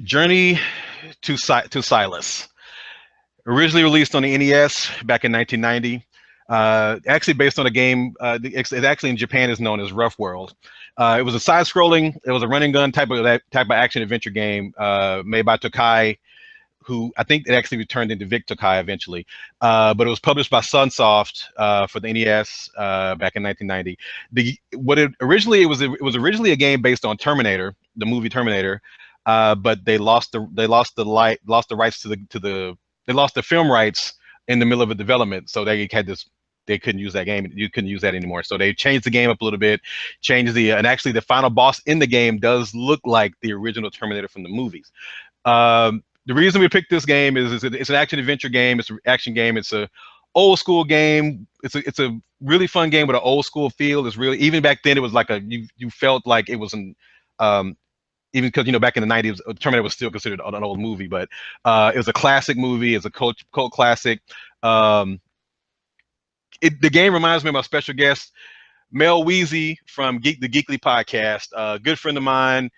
Journey to Silas. Originally released on the NES back in 1990. Actually based on a game. It's actually in Japan is known as Rough World. It was a side-scrolling. It was a running gun type of action adventure game made by Tokai, who I think it actually turned into Vic Tokai eventually. But it was published by Sunsoft for the NES back in 1990. It was originally a game based on Terminator, the movie Terminator, but they lost the rights they lost the film rights in the middle of the development, so they couldn't use that game. You couldn't use that anymore. So they changed the game up a little bit, and actually the final boss in the game does look like the original Terminator from the movies. The reason we picked this game is it's an action adventure game. It's an action game. It's a old school game. It's a really fun game with an old school feel. It's really, even back then it was like you felt like it was even because back in the 90s Terminator was still considered an old movie, but it was a classic movie. It's a cult classic. The game reminds me of my special guest Mel Weezy from the Geekly podcast, a good friend of mine.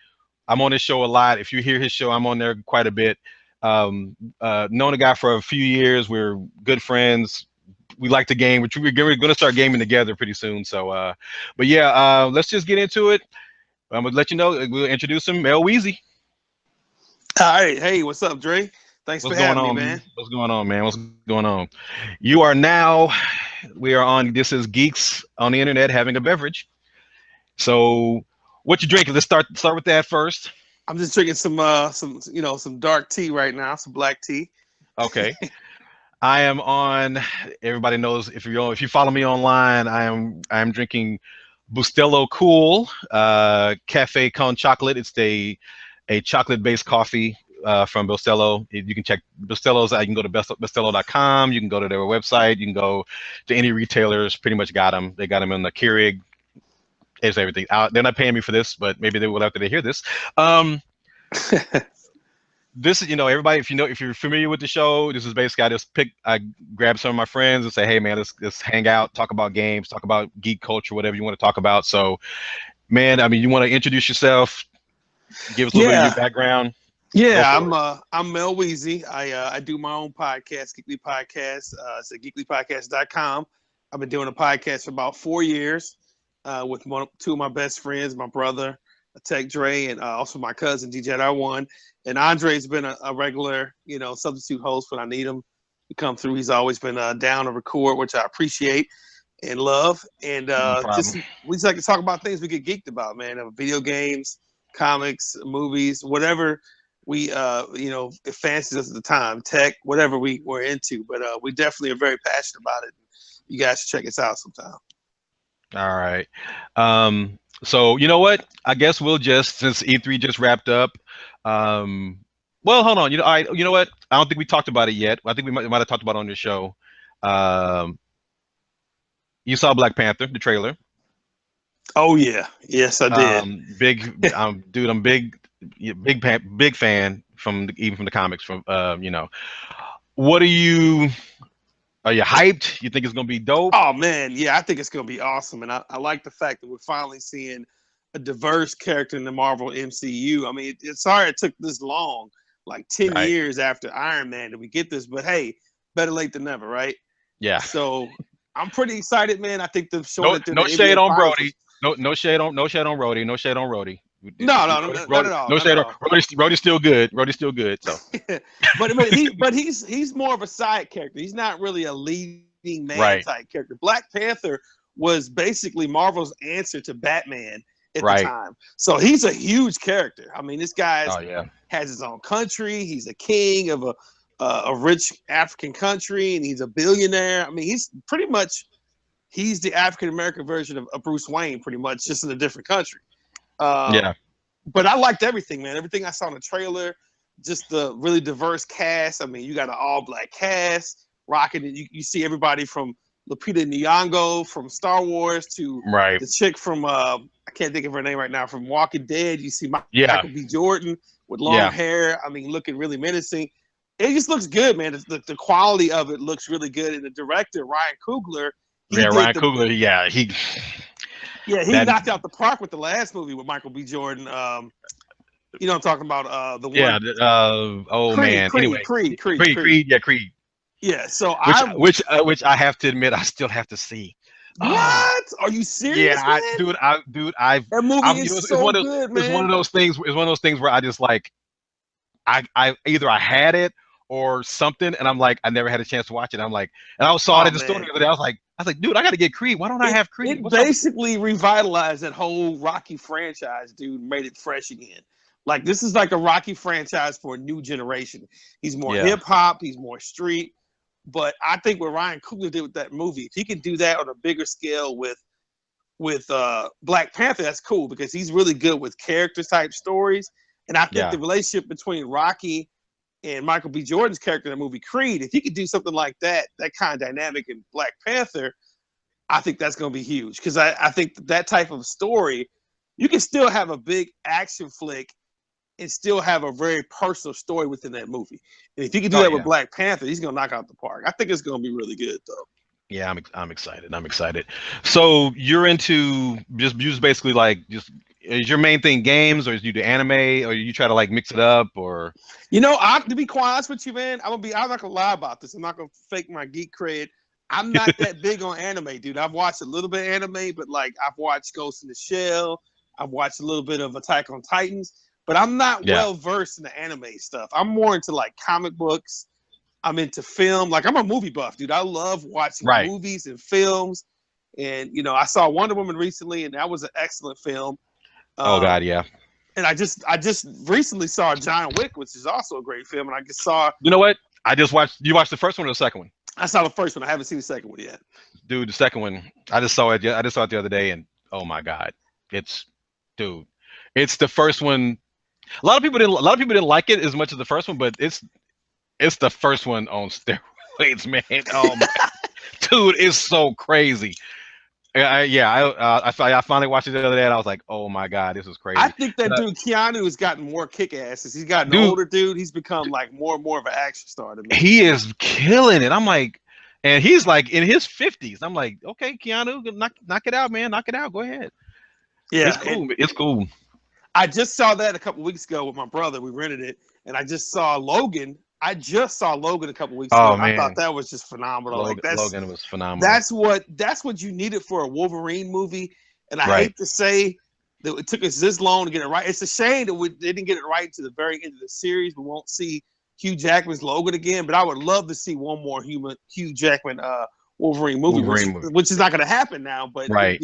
I'm on his show a lot. If you hear his show, I'm on there quite a bit. Known the guy for a few years. We're good friends. We like the game. We're going to start gaming together pretty soon. So, but yeah, let's just get into it. I'm gonna let you know. We'll introduce him, Mel Weezy. All right, hey, what's up, Dre? Thanks for having me, man. What's going on, man? What's going on? We are on. This is Geeks on the Internet having a beverage. So, what you drinking? Let's start with that first. I'm just drinking some dark tea right now, some black tea. Okay. I am on. Everybody knows if you follow me online, I am drinking Bustelo Cool Cafe Con Chocolate. It's a chocolate-based coffee from Bustelo. You can check Bustelo's. You can go to bustelo.com. You can go to their website. You can go to any retailers. Pretty much got them. They got them in the Keurig. It's everything. They're not paying me for this, but maybe they will after they hear this. This is, everybody, if you're familiar with the show, this is basically I grab some of my friends and say, hey man, let's hang out, talk about games, talk about geek culture, whatever you want to talk about. So, man, I mean, you want to introduce yourself, give us a little bit of your background. Yeah, I'm Mel Weezy. I do my own podcast, Geekly Podcast. It's at geeklypodcast.com. I've been doing a podcast for about 4 years with two of my best friends, my brother, Tech Dre, and also my cousin, DJ R1. And Andre's been a regular, substitute host when I need him to come through. He's always been down to record, which I appreciate and love. And we just like to talk about things we get geeked about, man. Video games, comics, movies, whatever we, it fancies us at the time, tech, whatever we're into. But we definitely are very passionate about it. You guys should check us out sometime. All right. So you know what? I guess we'll since E3 just wrapped up. Well, hold on. You know what? I don't think we talked about it yet. I think we might have talked about it on the show. You saw Black Panther, the trailer. Oh yeah, yes I did. Dude, I'm big fan even from the comics. What are you hyped? You think it's gonna be dope? Oh man, yeah, I think it's gonna be awesome, and I like the fact that we're finally seeing a diverse character in the Marvel MCU. I mean, it's sorry it took this long, like 10 years after Iron Man, that we get this. But hey, better late than never, right? Yeah. So I'm pretty excited, man. I think the show no shade on Brody. No shade on Rhodey. No shade on Rhodey. No, not at all. No shade on Rhodey's still good. Rhodey's still good. So, but he's more of a side character. He's not really a leading man type character. Black Panther was basically Marvel's answer to Batman at the time. So he's a huge character. I mean, this guy has his own country. He's a king of a rich African country, and he's a billionaire. I mean, he's the African American version of Bruce Wayne, pretty much, just in a different country. But I liked everything, man. Everything I saw in the trailer, just the really diverse cast. I mean, you got an all-black cast rocking it. You see everybody from Lupita Nyong'o from Star Wars to the chick from I can't think of her name right now, from Walking Dead. You see Michael B. Jordan with long hair. I mean, looking really menacing. It just looks good, man. The quality of it looks really good. And the director, Ryan Coogler, he knocked out the park with the last movie with Michael B. Jordan. You know, I'm talking about the Yeah. one Oh Creed, man. Creed, Anyway, Creed, Creed, Creed. Creed. Creed. Yeah, Creed. Yeah. So Which I which which I have to admit I still have to see. Ah, what? Are you yeah, serious, man? That movie I'm. is It's so one of good, it's one man. of those things. It's one of those things where I just like I either I had it or something, and I'm like I never had a chance to watch it. I'm like, and I saw it Oh at the store man. the other day. I was like, dude, I got to get Creed. Why don't I It have Creed? it What's up with this? basically revitalized that whole Rocky franchise, dude, made it fresh again. Like this is like a Rocky franchise for a new generation. He's more Yeah, hip hop, he's more street. But I think what Ryan Coogler did with that movie, if he can do that on a bigger scale with Black Panther, that's cool because he's really good with character type stories. And I think yeah, the relationship between Rocky and Michael B. Jordan's character in the movie Creed, if he could do something like that, that kind of dynamic in Black Panther, I think that's going to be huge because I think that type of story, you can still have a big action flick and still have a very personal story within that movie. And if you can do oh that with yeah, Black Panther, he's going to knock out the park. I think it's going to be really good, though. yeah. I'm excited. I'm excited. So you're into just basically like just is your main thing games or is you do anime or you try to like mix it up or You know, to be quite honest with you, man, I'm not gonna lie about this. I'm not gonna fake my geek cred. I'm not that big on anime, dude. I've watched a little bit of anime, but like I've watched Ghost in the Shell. I've watched a little bit of Attack on Titans, but I'm not yeah, well versed in the anime stuff. I'm more into like comic books. I'm into film. Like I'm a movie buff, dude. I love watching right. movies and films. And you know, I saw Wonder Woman recently, and that was an excellent film. Oh Um, God, yeah. and I just recently saw John Wick, which is also a great film, and I just saw You know what? I just watched. You watched the first one or the second one? I saw the first one. I haven't seen the second one yet. Dude, the second one. I just saw it. I just saw it the other day, and oh my God, it's dude. It's the first one. A lot of people didn't. A lot of people didn't like it as much as the first one, but it's the first one on steroids, man. Oh my, dude, it's so crazy. I finally watched it the other day, and I was like, oh my God, this is I crazy. think that But, dude Keanu has gotten more kick ass as he's gotten dude, older. Dude, he's become like more and more of an action star to me. he is killing it. I'm like, and he's like in his 50s. I'm like, okay, Keanu, knock it out, man. Knock it out. Go ahead. It's Yeah, and cool. It's cool. I just saw that a couple weeks ago with my brother. We rented it, and I just saw Logan. I just saw Logan a couple weeks ago, Oh and I thought man, that was just phenomenal. Like that's Logan was phenomenal. that's what you needed for a Wolverine movie. And I Right. hate to say that it took us this long to get it right. It's a shame that they didn't get it right to the very end of the series. We won't see Hugh Jackman's Logan again, but I would love to see one more Hugh Jackman Wolverine movie, Wolverine movie. which is not going to happen now. But Right.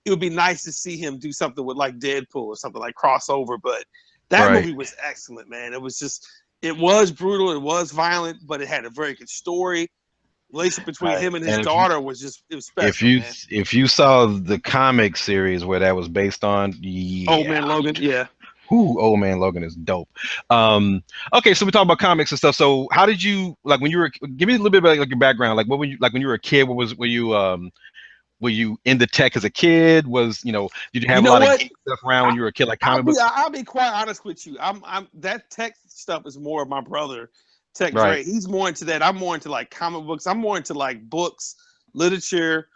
it would be nice to see him do something with like Deadpool or something like crossover. But that Right. movie was excellent, man. It was brutal, it was violent, but it had a very good story. Relationship between Right. him and his And daughter was special, if you man. if you saw the comic series where that was based on, Oh yeah. man, Logan, yeah. Who Old Man Logan is dope. Okay, so we talk about comics and stuff. So how did you like when you were? Give me a little bit about like your background. Like what were you like when you were a kid? Were you into tech as a kid? Did you You have a know lot of what? geek stuff around when you were a kid, like I'll comic be books? I'll be quite honest with you. I'm that tech stuff is more of my brother, Tech Right. Dre. He's more into that. I'm more into like comic books. I'm more into like books, literature,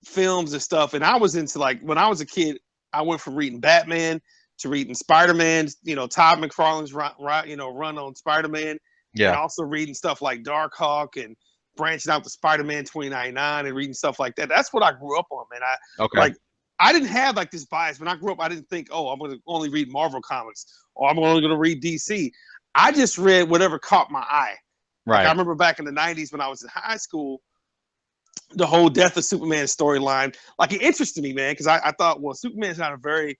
films and stuff. And I was into like when I was a kid, I went from reading Batman to reading Spider-Man, Todd McFarlane's run on Spider-Man, and Yeah. also reading stuff like Darkhawk and branching out to Spider-Man 2099 and reading stuff like that. That's what I grew up on, man. Okay. I didn't have like this bias when I grew up. I didn't think, oh, I'm going to only read Marvel comics or I'm only going to read DC. I just read whatever caught my eye. Like I Right. remember back in the 90s when I was in high school, the whole Death of Superman storyline, like it interested me, man, because I thought, well, Superman's not a very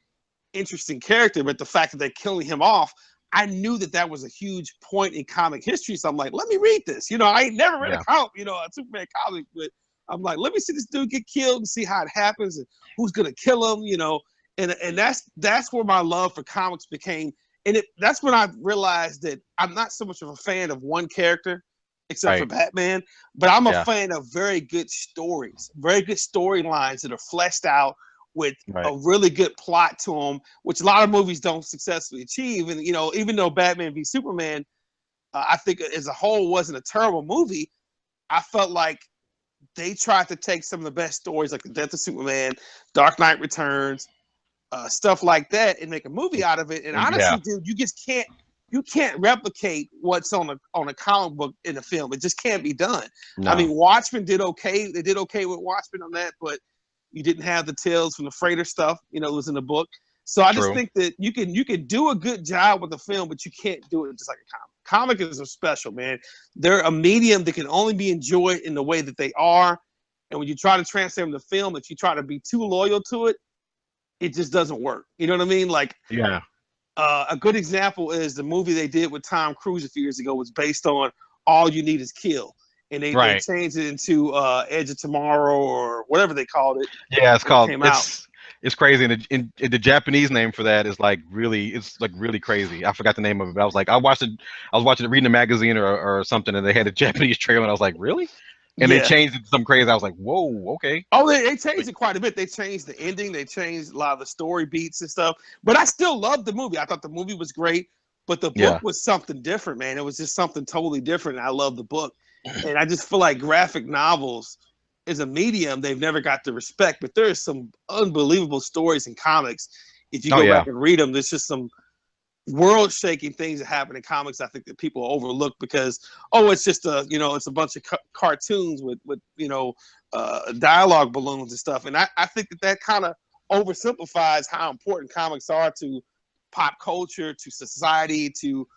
interesting character, but the fact that they're killing him off, I knew that was a huge point in comic history. So I'm like, let me read this. I ain't never read Yeah. a Superman comic, but I'm like, let me see this dude get killed and see how it happens and who's gonna kill him. And that's where my love for comics became. And that's when I realized that I'm not so much of a fan of one character, except for Right. Batman, but I'm a Yeah. fan of very good stories, very good storylines that are fleshed out with Right. a really good plot to them, which a lot of movies don't successfully achieve. And even though Batman v Superman, I think as a whole wasn't a terrible movie, I felt like they tried to take some of the best stories, like the Death of Superman, Dark Knight Returns, stuff like that and make a movie out of it. And honestly, dude, you can't replicate what's on a comic book in a film. It just can't be done. No. I mean, Watchmen did okay. They did okay with Watchmen on that, but you didn't have the Tales from the Freighter stuff. You know, it was in the book. So I just think that you can do a good job with the film, but you can't do it just like a comic. Comic is a special, man. They're a medium that can only be enjoyed in the way that they are. And when you try to transform the film, if you try to be too loyal to it, it just doesn't work. You know what I mean? Like, yeah. A good example is the movie they did with Tom Cruise a few years ago was based on All You Need Is Kill. And they changed it into Edge of Tomorrow or whatever they called it. Yeah, it's crazy. And the Japanese name for that is like really crazy. I forgot the name of it, but I was like, I was watching it, reading a magazine or something, and they had a Japanese trailer, and I was like, really? And they changed it to some crazy. I was like, whoa, okay. Oh, they changed it quite a bit. They changed the ending. They changed a lot of the story beats and stuff. But I still loved the movie. I thought the movie was great, but the book was something different, man. It was just something totally different. And I love the book. And I just feel like graphic novels is a medium they've never got the respect. But there is some unbelievable stories in comics. If you go back and read them, there's just some world-shaking things that happen in comics I think that people overlook because it's just it's a bunch of cartoons with dialogue balloons and stuff, and I think that kind of oversimplifies how important comics are to pop culture, to society, to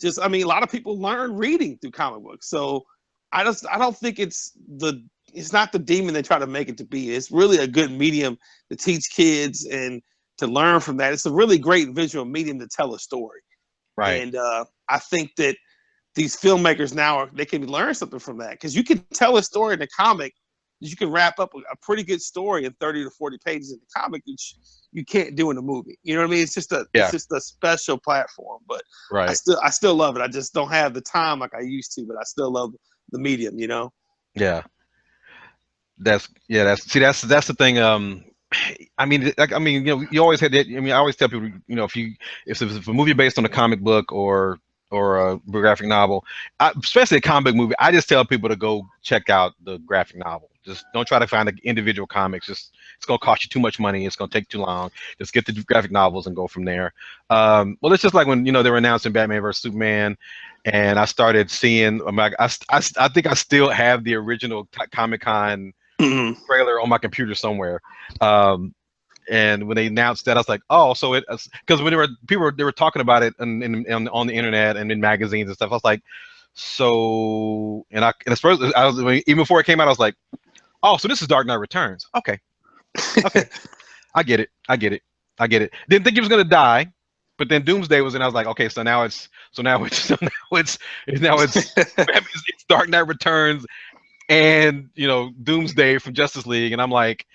just a lot of people learn reading through comic books. So I don't think it's not the demon they try to make it to be. It's really a good medium to teach kids and to learn from that. It's a really great visual medium to tell a story. Right. And I think that these filmmakers now, they can learn something from that because you can tell a story in a comic. You can wrap up a pretty good story in 30 to 40 pages in the comic, which you can't do in a movie. You know what I mean? It's just a special platform, but I still love it. I just don't have the time like I used to, but I still love the medium, you know? Yeah. That's the thing. You always had that. I always tell people, if it's a movie based on a comic book or a graphic novel, especially a comic movie, I just tell people to go check out the graphic novel. Just don't try to find the individual comics. It's going to cost you too much money. It's going to take too long. Just get the graphic novels and go from there. Well, it's just like when they were announcing Batman vs Superman, and I started seeing. I think I still have the original Comic-Con trailer on my computer somewhere. And when they announced that, I was like, oh, so it, because when they were talking about it on the internet and in magazines and stuff, I was like, so, and at first, even before it came out, I was like, oh, so this is Dark Knight Returns. Okay. I get it. Didn't think he was gonna die, but then Doomsday was in. I was like, okay, so now it's it's Dark Knight Returns and Doomsday from Justice League, and I'm like,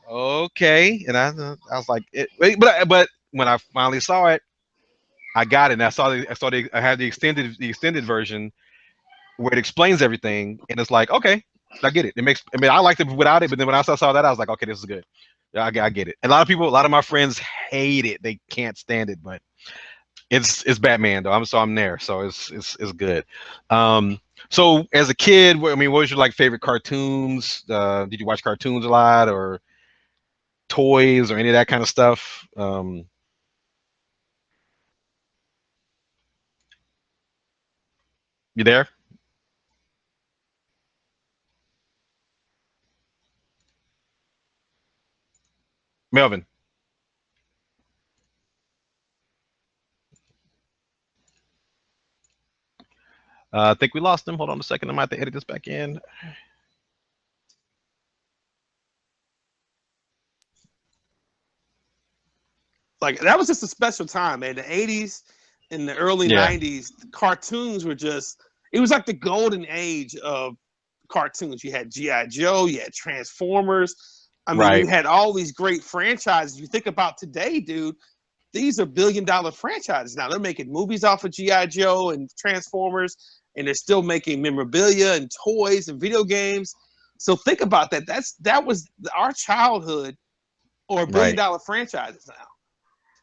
okay. And I was like, but when I finally saw it, I got it. And I had the extended version where it explains everything, and it's like, okay, I get it. I liked it without it, but then when I saw that, I was like, okay, this is good. Yeah, I get it. And a lot of my friends hate it. They can't stand it, but it's Batman though. I'm there, so it's good. So as a kid, what was your favorite cartoons? Did you watch cartoons a lot, or toys, or any of that kind of stuff? You there, Melvin? I think we lost him. Hold on a second. I might have to edit this back in. Like, that was just a special time, man. The 80s and the early 90s, the cartoons were just, it was like the golden age of cartoons. You had G.I. Joe, you had Transformers. You had all these great franchises. You think about today, dude, these are billion-dollar franchises now. They're making movies off of G.I. Joe and Transformers, and they're still making memorabilia and toys and video games. So think about that. That was our childhood, or billion-dollar franchises now.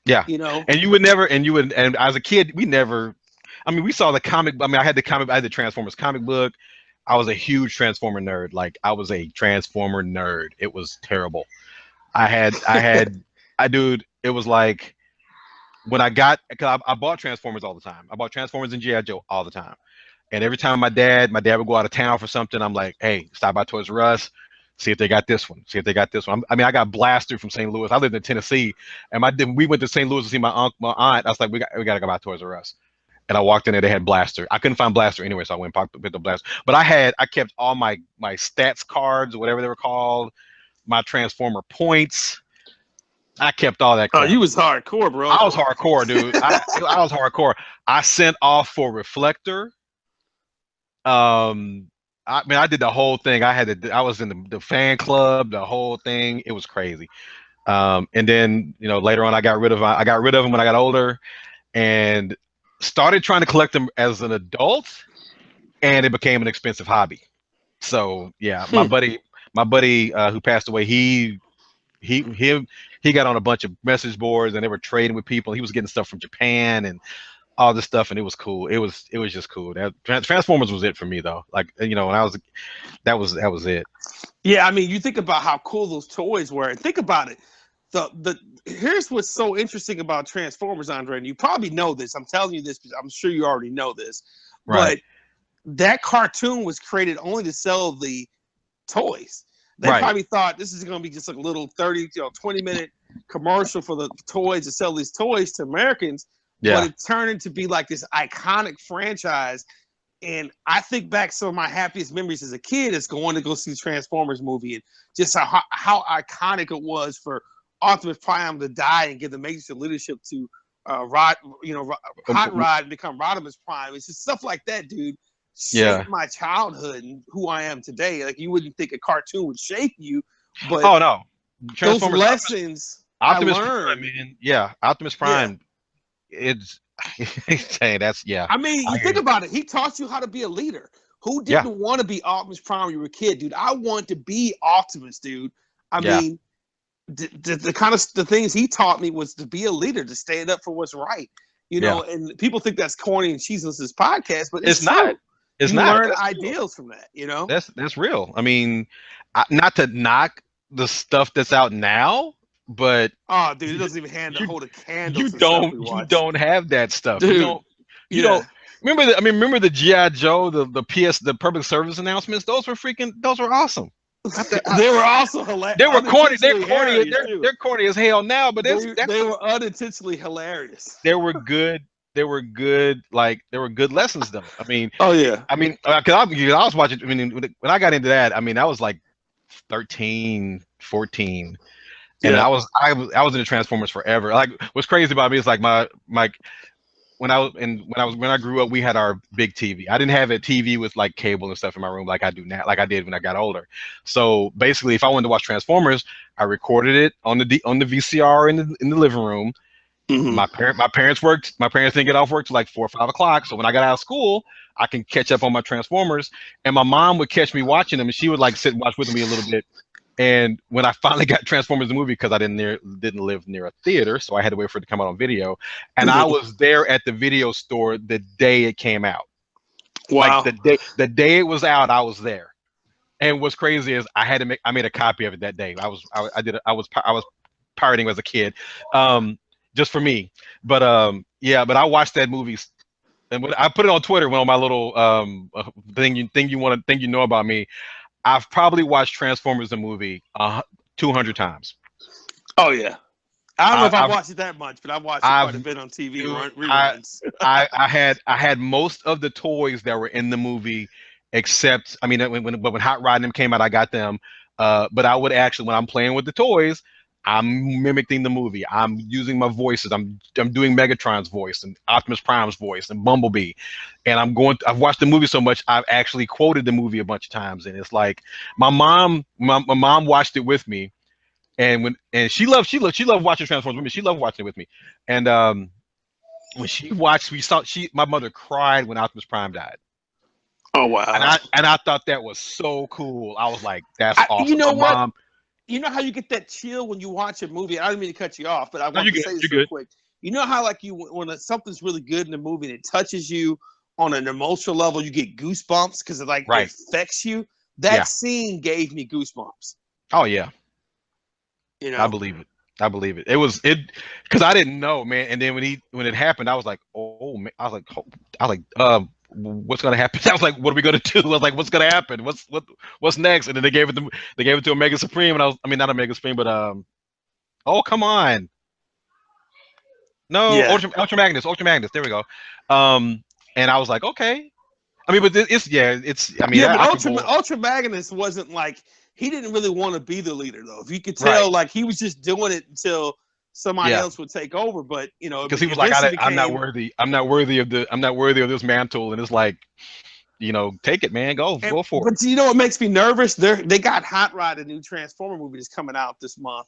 Yeah. And as a kid, we never, we saw the comic. I had the Transformers comic book. I was a huge Transformer nerd. I was a Transformer nerd. It was terrible. I had dude, it was like when I got, because I bought Transformers all the time. I bought Transformers and G.I. Joe all the time. And every time my dad would go out of town for something, I'm like, hey, stop by Toys R Us, see if they got this one, see if they got this one. I mean, I got Blaster from St. Louis. I lived in Tennessee, and we went to St. Louis to see my aunt. I was like, we got to go by Toys R Us. And I walked in there, they had Blaster. I couldn't find Blaster anywhere, so I went and picked the Blaster. But I kept all my stats cards, whatever they were called, my Transformer points. I kept all that crap. Oh, you was hardcore, bro. I was hardcore, dude. I was hardcore. I sent off for Reflector. I mean, I did the whole thing. I was in the fan club, the whole thing. It was crazy. And then, you know, later on, I got rid of them when I got older, and started trying to collect them as an adult, and it became an expensive hobby. So yeah, my buddy who passed away, he got on a bunch of message boards, and they were trading with people. He was getting stuff from Japan and all this stuff, and it was cool. It was just cool. That Transformers was it for me, though. Like, you know, when I was, that was it. Yeah, I mean, you think about how cool those toys were, and think about it. Here's what's so interesting about Transformers, Andre, and you probably know this. I'm telling you this because I'm sure you already know this. Right. But that cartoon was created only to sell the toys. They probably thought this is going to be just like a little 20-minute commercial for the toys to sell these toys to Americans. Yeah. But it turned into be like this iconic franchise. And I think back some of my happiest memories as a kid is going to go see the Transformers movie, and just how iconic it was for Optimus Prime to die and give the major leadership to Hot Rod and become Rodimus Prime. It's just stuff like that, dude. Shaped my childhood and who I am today. Like, you wouldn't think a cartoon would shape you, but oh no, those lessons Optimus I learned. Prime, man. Yeah, Optimus Prime. Yeah. It's that's I mean, you think about it. He taught you how to be a leader. Who didn't want to be Optimus Prime when you were a kid, dude? I want to be Optimus, dude. I mean, the kind of the things he taught me was to be a leader, to stand up for what's right. You know, and people think that's corny and cheesy, this podcast, but it's not. It's you not. learn ideals from that, you know? That's real. I mean, not to knock the stuff that's out now, but oh, dude, it doesn't even hold a candle. You don't have that stuff. Dude, you don't remember the G.I. Joe, the public service announcements. Those were awesome. They were also hilarious. They were corny. They're corny. They're corny as hell now, but they were unintentionally hilarious. They were good. They were good. Like, they were good lessons, though. I mean, oh yeah. I mean, because I was watching. I mean, when I got into that, I mean, I was like 13, 14, and I was into Transformers forever. Like, what's crazy about me is like when I grew up, we had our big TV. I didn't have a TV with like cable and stuff in my room like I do now, like I did when I got older. So basically, if I wanted to watch Transformers, I recorded it on the VCR in the living room. Mm-hmm. My parents didn't get off work till like 4 or 5 o'clock. So when I got out of school, I can catch up on my Transformers. And my mom would catch me watching them, and she would like sit and watch with me a little bit. And when I finally got Transformers the movie, because I didn't live near a theater, so I had to wait for it to come out on video. And I was there at the video store the day it came out. Wow! Like the day it was out, I was there. And what's crazy is I made a copy of it that day. I was pirating as a kid. Just for me, but but I watched that movie, and when I put it on Twitter, on my little thing you know about me, I've probably watched Transformers the movie 200 times. Oh yeah, I don't know if I watched it that much, but I watched it quite a bit on TV reruns. I had most of the toys that were in the movie, except when Hot Rod and them came out, I got them. But I would actually, when I'm playing with the toys, I'm mimicking the movie. I'm using my voices. I'm doing Megatron's voice and Optimus Prime's voice and Bumblebee. And I've watched the movie so much, I've actually quoted the movie a bunch of times. And it's like my mom watched it with me, and she loved watching Transformers with me. She loved watching it with me. And when she watched, my mother cried when Optimus Prime died. Oh wow! And I thought that was so cool. I was like, that's awesome. You know what? Mom, you know how you get that chill when you watch a movie? I didn't mean to cut you off, but I want to say this real quick. You know how like when something's really good in a movie and it touches you on an emotional level, you get goosebumps because it affects you? That scene gave me goosebumps. Oh yeah. You know? I believe it. I believe it. It was it because I didn't know, man. And then when it happened, I was like, oh man. What's gonna happen? I was like, what are we gonna do? I was like, what's gonna happen? What's next? And then they gave it to Omega Supreme, and I mean not Omega Supreme, but oh come on, no, Yeah. Ultra Magnus. There we go. And I was like, okay. I mean, but it's. I mean, Yeah, but I Ultra Magnus wasn't like, he didn't really want to be the leader though. If you could tell, right. like he was just doing it until somebody Yeah. else would take over. But you know, Because he was like, I'm not worthy. I'm not worthy of this mantle. And it's like, take it, man. Go for it. But you know what makes me nervous? They got Hot Rod, a new Transformer movie that's coming out this month,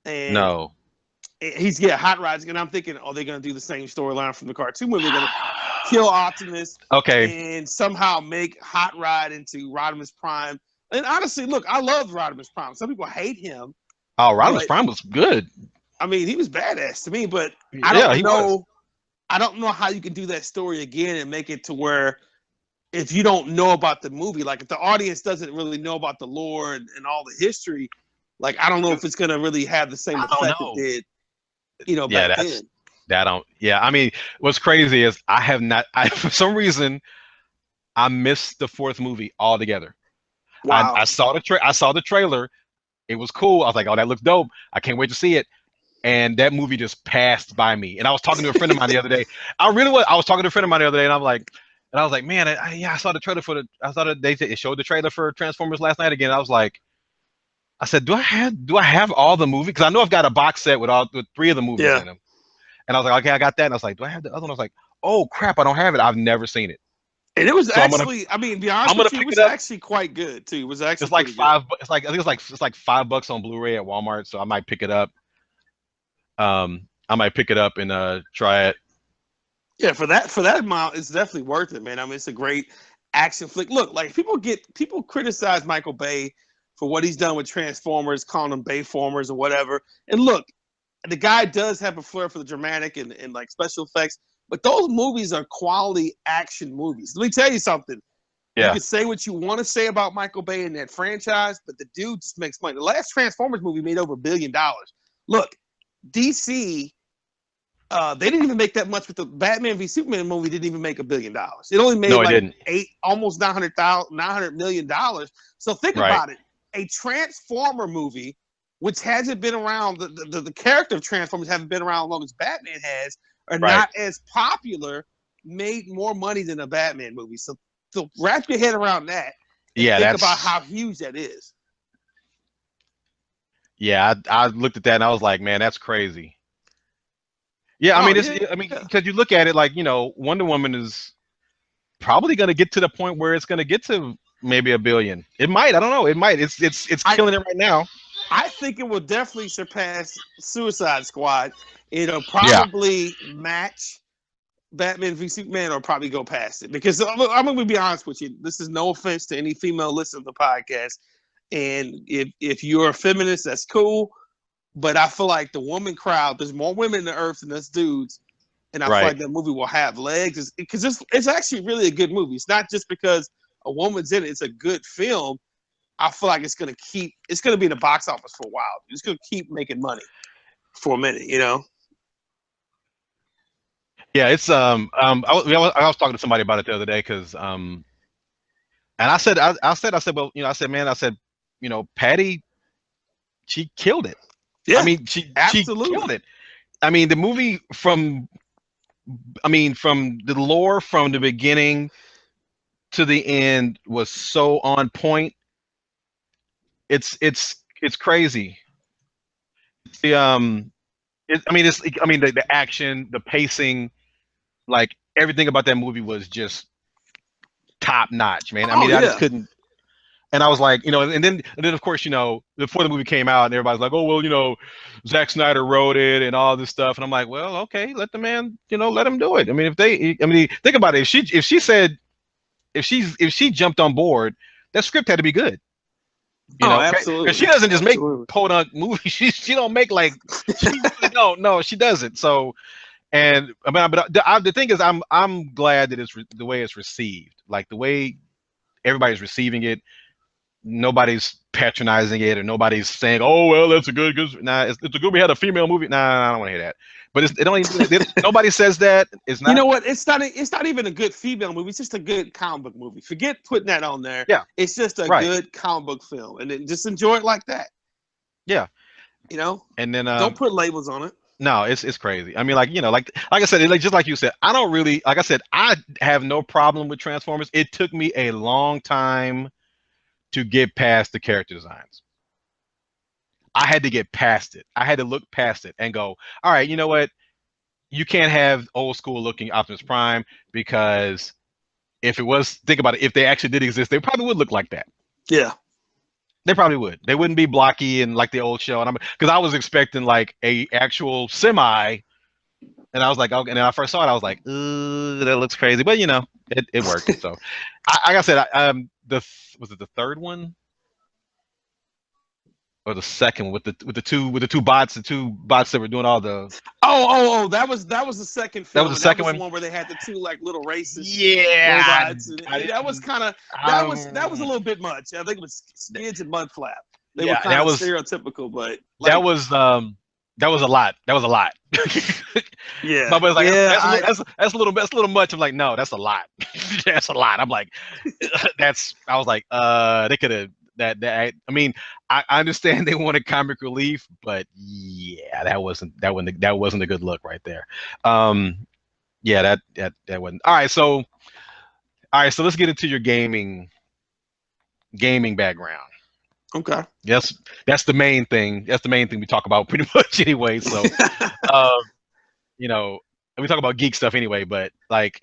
and No. Hot Rod's, and I'm thinking, are they going to do the same storyline from the cartoon movie? They're going to kill Optimus, okay, and somehow make Hot Rod into Rodimus Prime. And honestly, look, I love Rodimus Prime. Some people hate him. Oh, Rodimus Prime was good. I mean, he was badass to me, but I don't know. I don't know how you can do that story again and make it to where, if you don't know about the movie, like if the audience doesn't really know about the lore and all the history, like I don't know if it's gonna really have the same effect it did, back then. I mean, what's crazy is for some reason I missed the fourth movie altogether. Wow. I saw the trailer. It was cool. I was like, oh, that looks dope. I can't wait to see it. And that movie just passed by me. And I was talking to a friend of mine the other day. I was talking to a friend of mine the other day, and I was like, man, I saw the trailer they showed the trailer for Transformers last night again. I said, do I have all the movies? Because I know I've got a box set with three of the movies in them. And I was like, okay, I got that. And I was like, do I have the other one? I was like, oh crap, I don't have it. I've never seen it. And it was actually, I mean, to be honest with you, it was actually quite good too. It was actually it's like $5. It's like, I think it's like $5 on Blu-ray at Walmart. So I might pick it up. I might pick it up and try it. Yeah, for that amount, it's definitely worth it, man. I mean, it's a great action flick. Look, like people criticize Michael Bay for what he's done with Transformers, calling them Bayformers or whatever. And look, the guy does have a flair for the dramatic and like special effects, but those movies are quality action movies. Let me tell you something. Yeah. You can say what you want to say about Michael Bay and that franchise, but the dude just makes money. The last Transformers movie made over $1 billion. Look, DC, they didn't even make that much with the Batman v Superman movie. Didn't even make $1 billion. It only made almost $900 million. So think about it. A Transformer movie, which hasn't been around, the character of Transformers haven't been around as long as Batman has, are not as popular, made more money than a Batman movie. So wrap your head around that. And think about how huge that is. Yeah, I looked at that and I was like, man, that's crazy. Yeah, because you look at it like, Wonder Woman is probably going to get to the point where it's going to get to maybe $1 billion. It might. I don't know. It might. It's killing it right now. I think it will definitely surpass Suicide Squad. It'll probably match Batman v Superman, or probably go past it. Because I'm going to be honest with you. This is no offense to any female listener to the podcast. And if you're a feminist, that's cool. But I feel like the woman crowd, there's more women in the earth than us dudes. And I feel like that movie will have legs. Because it's actually really a good movie. It's not just because a woman's in it. It's a good film. I feel like it's going to be in the box office for a while. It's going to keep making money for a minute, Yeah, it's I was talking to somebody about it the other day because and I said, well, Patty, she killed it. Yeah, I mean, she killed it. I mean, the movie from the lore from the beginning to the end was so on point. It's crazy. The action, the pacing, like everything about that movie was just top notch, man. I just couldn't. And I was like, and then of course, before the movie came out, and everybody's like, oh well, Zack Snyder wrote it and all this stuff, and I'm like, well, okay, let the man, let him do it. I mean, think about it. If she jumped on board, that script had to be good. Absolutely. Because she doesn't just make podunk movies. She don't make like no, she doesn't. So, and the thing is, I'm glad that it's the way it's received, like the way everybody's receiving it. nobody's patronizing it or nobody's saying, "Oh well, that's a good." Nah, it's a good. We had a female movie. Nah, I don't want to hear that. But it don't even, nobody says that. It's not. You know what? It's not even a good female movie. It's just a good comic book movie. Forget putting that on there. Yeah. It's just a Right. good comic book film, and then just enjoy it like that. Yeah. You know. And then don't put labels on it. No, it's crazy. I mean, like, you know, like I said, like just like you said, I don't really, like I said, I have no problem with Transformers. It took me a long time to get past the character designs. I had to get past it. I had to look past it and go, all right, you know what? You can't have old school looking Optimus Prime, because if it was, think about it, if they actually did exist, they probably would look like that. Yeah. They probably would. They wouldn't be blocky and like the old show. And because I was expecting like a actual semi, and I was like, okay. And then I first saw it, I was like, that looks crazy. But you know, it worked. So, like I said, was it the third one or the second one with the two bots that were doing all the. That was the second film. That was the second one. The one where they had the two like little racist robots. That was kind of that was a little bit much. I think it was Skids and Mudflap. They were kind of stereotypical, but like, that was a lot. That was a lot. Yeah. My brother's like, that's a little much. I'm like, no, that's a lot. That's a lot. I'm like, I was like, they could have that. I mean, I understand they wanted comic relief, but yeah, that wasn't a good look right there. Yeah, that wasn't. All right, so let's get into your gaming background. Okay. Yes, that's the main thing. That's the main thing we talk about pretty much anyway. So, you know, and we talk about geek stuff anyway, but like,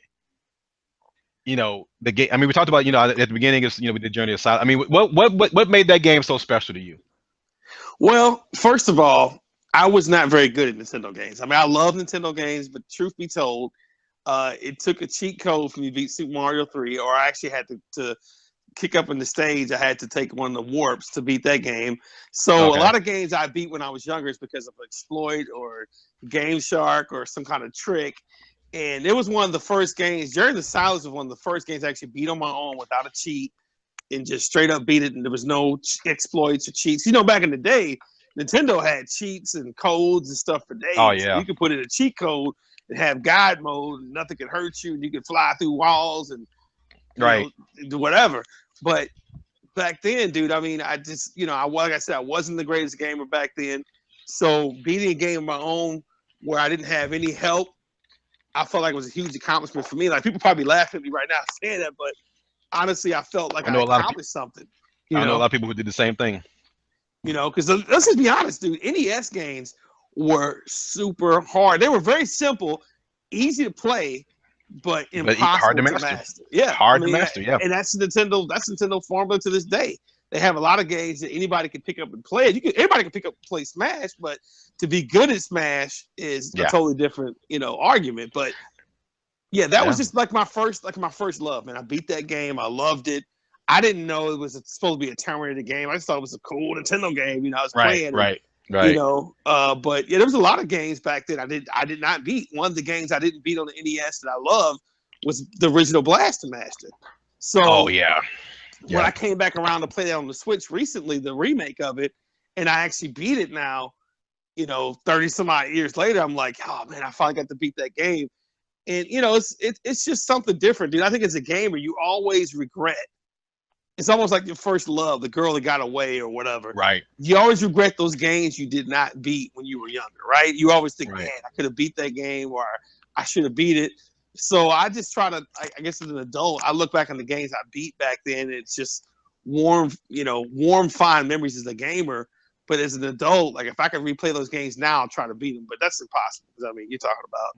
you know, the game. I mean, we talked about, you know, at the beginning of, you know, with the Journey of Silence. I mean, what made that game so special to you? Well, first of all, I was not very good at Nintendo games. I mean, I love Nintendo games, but truth be told, it took a cheat code for me to beat Super Mario 3, or I actually had to kick up in the stage. I had to take one of the warps to beat that game. So a lot of games I beat when I was younger is because of exploit or Game Shark or some kind of trick. And it was one of the first games. Journey to Silence was one of the first games I actually beat on my own without a cheat and just straight up beat it. And there was no exploits or cheats. You know, back in the day, Nintendo had cheats and codes and stuff for days. Oh yeah. You could put in a cheat code and have God mode, and nothing could hurt you, and you could fly through walls and do whatever. But back then, dude, I mean, I just, you know, like I said, I wasn't the greatest gamer back then. So beating a game of my own where I didn't have any help, I felt like it was a huge accomplishment for me. Like, people probably laugh at me right now saying that, but honestly, I felt like I accomplished something. I know a lot of people who did the same thing. You know, because let's just be honest, dude. NES games were super hard. They were very simple, easy to play, but impossible hard to master. Yeah, hard to master. Yeah, and that's Nintendo formula to this day. They have a lot of games that anybody can pick up and play. Everybody can pick up and play Smash, but to be good at Smash is a totally different, you know, argument. But yeah, that was just like my first love, man. I beat that game. I loved it. I didn't know it was supposed to be a Terminator game. I just thought it was a cool Nintendo game. You know, I was playing. Right. You know, but yeah, there was a lot of games back then I did not beat. One of the games I didn't beat on the NES that I loved was the original Blaster Master. So when I came back around to play that on the Switch recently, the remake of it, and I actually beat it now, you know, 30 some odd years later, I'm like, oh man, I finally got to beat that game. And you know, it's just something different, dude. I think as a gamer, you always regret. It's almost like your first love, the girl that got away or whatever. Right. You always regret those games you did not beat when you were younger, right? You always think, man, I could have beat that game, or I should have beat it. So I just try to, I guess as an adult, I look back on the games I beat back then. And it's just warm, fond memories as a gamer. But as an adult, like if I could replay those games now, I'll try to beat them. But that's impossible. Because I mean, you're talking about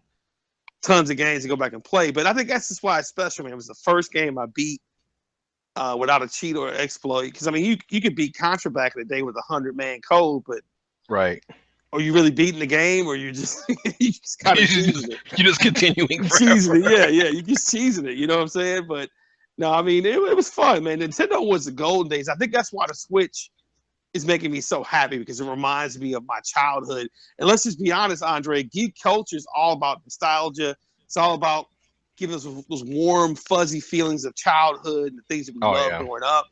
tons of games to go back and play. But I think that's just why it's special, man. It was the first game I beat without a cheat or exploit. Because I mean, you could beat Contra back in the day with a 100-man code, but are you really beating the game, or you just kind of cheesing it? You're just continuing cheesing it, yeah. You just cheesing it. You know what I'm saying? But no, I mean, it was fun, man. Nintendo was the golden days. I think that's why the Switch is making me so happy, because it reminds me of my childhood. And let's just be honest, Andre, geek culture is all about nostalgia. It's all about giving us those warm, fuzzy feelings of childhood and the things that we loved growing up.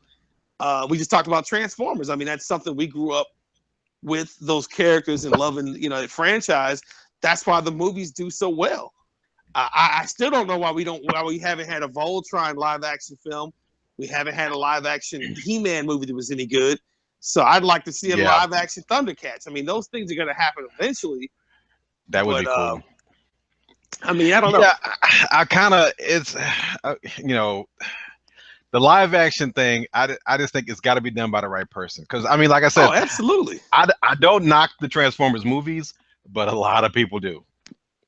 We just talked about Transformers. I mean, that's something we grew up with, those characters and loving, the franchise. That's why the movies do so well. I still don't know why we haven't had a Voltron live action film. We haven't had a live action He-Man movie that was any good. So I'd like to see a live action Thundercats. I mean, those things are going to happen eventually. That would be cool. I mean, I don't know. Yeah, I kind of, it's, the live action thing, I just think it's got to be done by the right person. Because, I mean, like I said, absolutely. I don't knock the Transformers movies, but a lot of people do.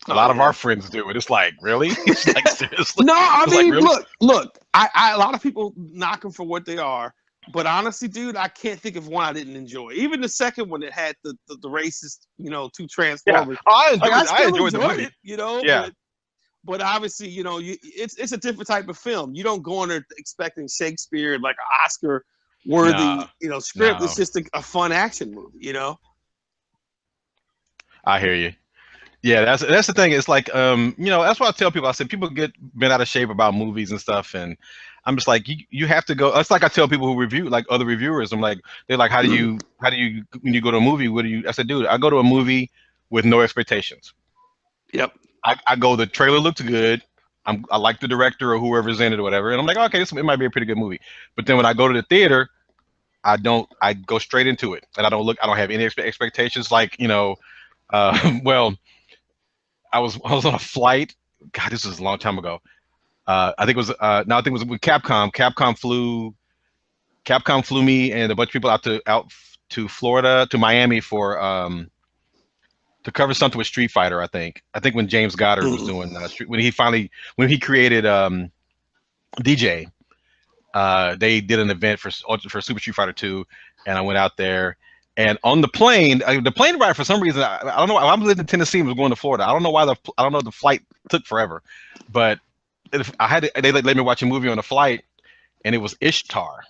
A lot of our friends do it. It's like, really? It's like, seriously? No, I mean, like, really? look. A lot of people knock them for what they are, but honestly, dude, I can't think of one I didn't enjoy. Even the second one that had the racist, two Transformers. Yeah. I enjoyed the movie. It, Yeah. But obviously, it's a different type of film. You don't go in there expecting Shakespeare, like an Oscar-worthy, script. No. It's just a fun action movie, I hear you. Yeah, that's the thing. It's like, that's what I tell people. I said people get bent out of shape about movies and stuff, and I'm just like, you have to go. It's like I tell people who review, like other reviewers. I'm like, they're like, how do you when you go to a movie? What do you? I said, dude, I go to a movie with no expectations. Yep. I go. The trailer looked good. I like the director or whoever's in it or whatever, and I'm like, okay, it might be a pretty good movie. But then when I go to the theater, I go straight into it, and I don't have any expectations. Like, well. I was on a flight. God, this was a long time ago. I think it was with Capcom. Capcom flew me and a bunch of people out to Florida, to Miami for to cover something with Street Fighter. I think when James Goddard was doing when he created DJ, they did an event for Super Street Fighter 2, and I went out there. And on the plane ride, for some reason, I don't know. I'm living in Tennessee and was going to Florida. I don't know why the flight took forever, but they let me watch a movie on the flight, and it was Ishtar.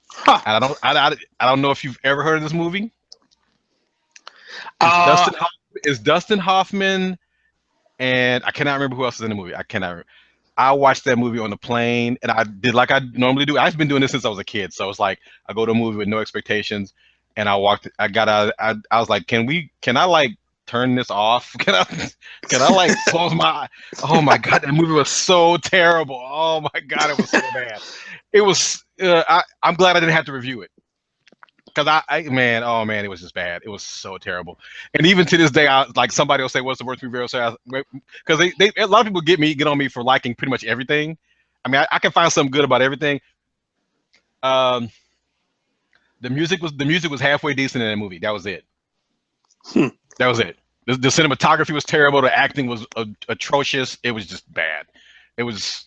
Huh. And I don't know if you've ever heard of this movie. It's Dustin Hoffman, and I cannot remember who else is in the movie. I watched that movie on the plane, and I did like I normally do. I've been doing this since I was a kid, so it's like I go to a movie with no expectations. And I got out. I was like, can I like turn this off? Can I like close my eye? Oh my God, that movie was so terrible. Oh my God, it was so bad. It was. I'm glad I didn't have to review it, because it was just bad. It was so terrible. And even to this day, like somebody will say, "What's the worst movie ever?" Because a lot of people get on me for liking pretty much everything. I mean, I can find something good about everything. The music was halfway decent in that movie. That was it. That was it. The cinematography was terrible. The acting was atrocious. It was just bad. It was.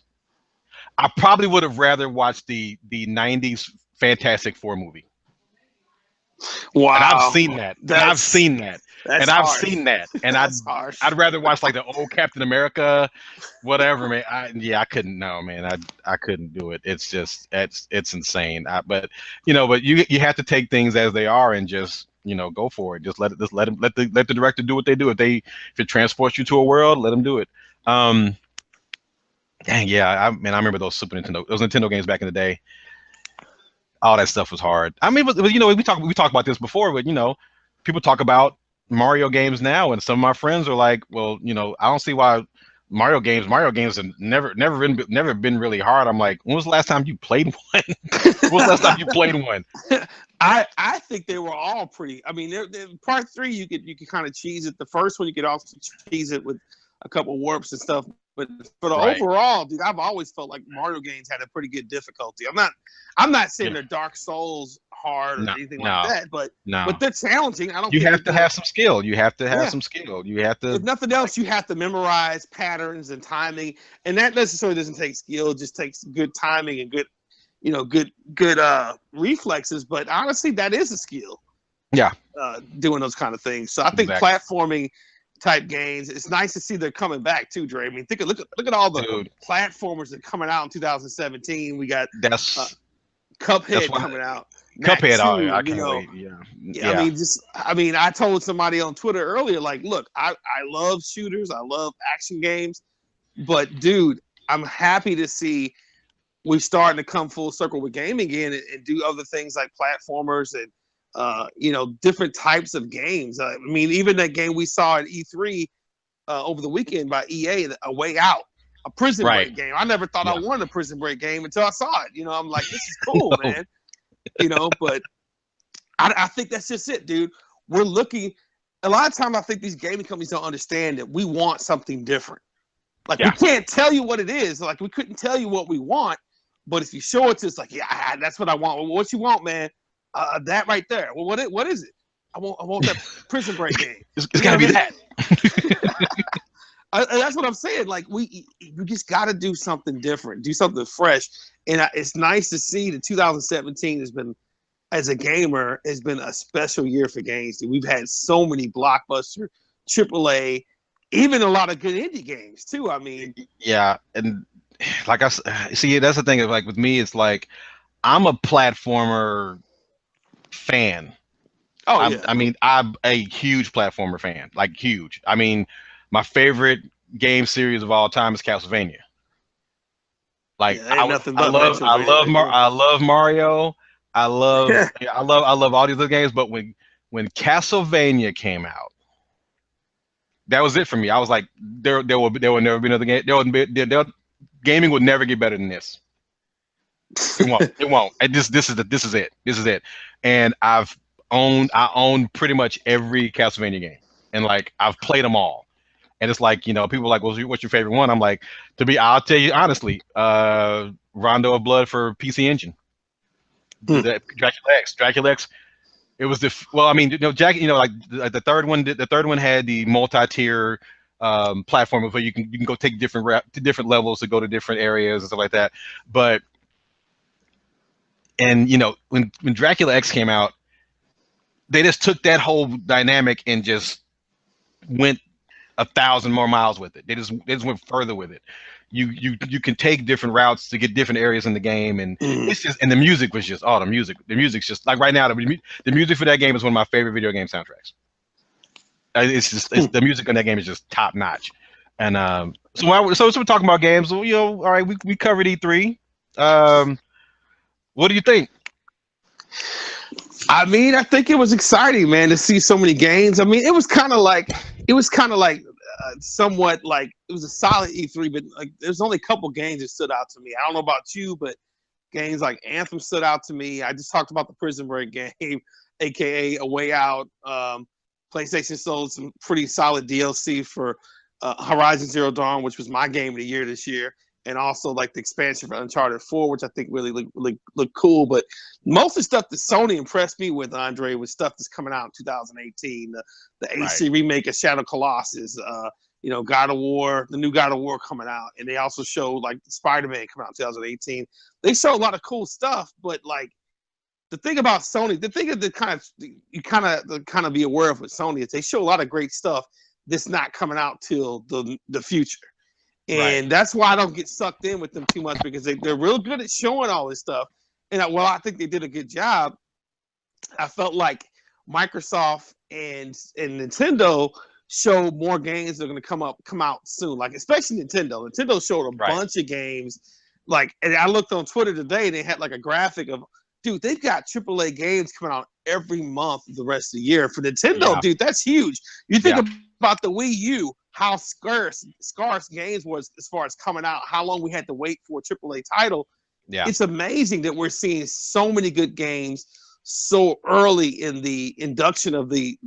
I probably would have rather watched the '90s Fantastic Four movie. Wow. And I've seen that. And I'd rather watch like the old Captain America, whatever, man. I couldn't. No, man. I couldn't do it. It's just it's insane. But you have to take things as they are and just go for it. Just let the director do what they do. If it transports you to a world, let them do it. Dang, yeah. I remember those Nintendo games back in the day. All that stuff was hard. I mean, but we talk about this before, but people talk about Mario games now, and some of my friends are like, well, I don't see why Mario games have never been really hard. I'm like, when was the last time you played one? When was the last time you played one? I think they were all pretty. I mean, they're part 3 you could kind of cheese it. The first one you could also cheese it with a couple warps and stuff. But for the overall, dude, I've always felt like Mario games had a pretty good difficulty. I'm not saying they're Dark Souls hard or anything like that, but they're challenging. You have to have some skill. You have to have some skill. You have to. If nothing else, you have to memorize patterns and timing, and that necessarily doesn't take skill. It just takes good timing and good reflexes. But honestly, that is a skill. Yeah, doing those kind of things. So I think platforming type games, it's nice to see they're coming back too, Dre. I mean, look at all the platformers that are coming out in 2017. We got Cuphead coming out. Cuphead, I can't wait. Yeah. I mean, I told somebody on Twitter earlier, like, look, I love shooters, I love action games, but dude, I'm happy to see we're starting to come full circle with gaming again and do other things like platformers and different types of games. I mean, even that game we saw at E3 over the weekend by EA, A Way Out, a Prison Break game. I never thought I wanted a Prison Break game until I saw it. I'm like, this is cool, man. But I think that's just it, dude. We're looking. A lot of times, I think these gaming companies don't understand that we want something different. Like we can't tell you what it is. Like we couldn't tell you what we want, but if you show it to us, like, yeah, that's what I want. Well, what you want, man? That right there. Well, what is it? I want that Prison Break game. It's gotta be that. That's what I'm saying. Like we just got to do something different, do something fresh, and it's nice to see that 2017 has been, as a gamer, has been a special year for games. We've had so many blockbuster, AAA, even a lot of good indie games too. I mean, yeah, and like I see, that's the thing. Is like with me, it's like I'm a platformer fan. I mean, I'm a huge platformer fan, like huge. I mean, my favorite game series of all time is Castlevania. Like I love Mario. I love all these other games, but when Castlevania came out, that was it for me. I was like, there will never be another game. Gaming would never get better than this. It won't. It won't. This is it. And I own pretty much every Castlevania game, and like I've played them all. And it's like, people are like, well, what's your favorite one? I'm like, I'll tell you honestly, Rondo of Blood for PC Engine. Dracula X. It was like the third one had the multi-tier platform where you can go take different levels to go to different areas and stuff like that. But when Dracula X came out, they just took that whole dynamic and just went 1,000 more miles with it. They just went further with it. You can take different routes to get different areas in the game, and it's just, and the music was just the music's just like right now the music for that game is one of my favorite video game soundtracks. It's the music in that game is just top notch. And so we're talking about games. So, all right, we covered E3. What do you think? I mean, I think it was exciting, man, to see so many games. I mean, it was kind of like somewhat like it was a solid E3, but like there's only a couple games that stood out to me. I don't know about you, but games like Anthem stood out to me. I just talked about the Prison Break game, aka A Way Out. PlayStation sold some pretty solid DLC for Horizon Zero Dawn, which was my game of the year this year, and also like the expansion for Uncharted 4, which I think really looked cool. But most of the stuff that Sony impressed me with, Andre, was stuff that's coming out in 2018. The HD remake of Shadow Colossus, God of War, the new God of War coming out, and they also showed like Spider-Man coming out in 2018. They show a lot of cool stuff, but like the thing about Sony, the thing that kind of be aware of with Sony is they show a lot of great stuff that's not coming out till the future. And that's why I don't get sucked in with them too much, because they're real good at showing all this stuff. And I think they did a good job. I felt like Microsoft and Nintendo showed more games that are going to come out soon. Like especially Nintendo. Nintendo showed a bunch of games. Like, and I looked on Twitter today, and they had like a graphic of, dude, they've got AAA games coming out every month the rest of the year. For Nintendo, dude, that's huge. You think about the Wii U, how scarce games was as far as coming out, how long we had to wait for a AAA title. Yeah. It's amazing that we're seeing so many good games so early in the induction of the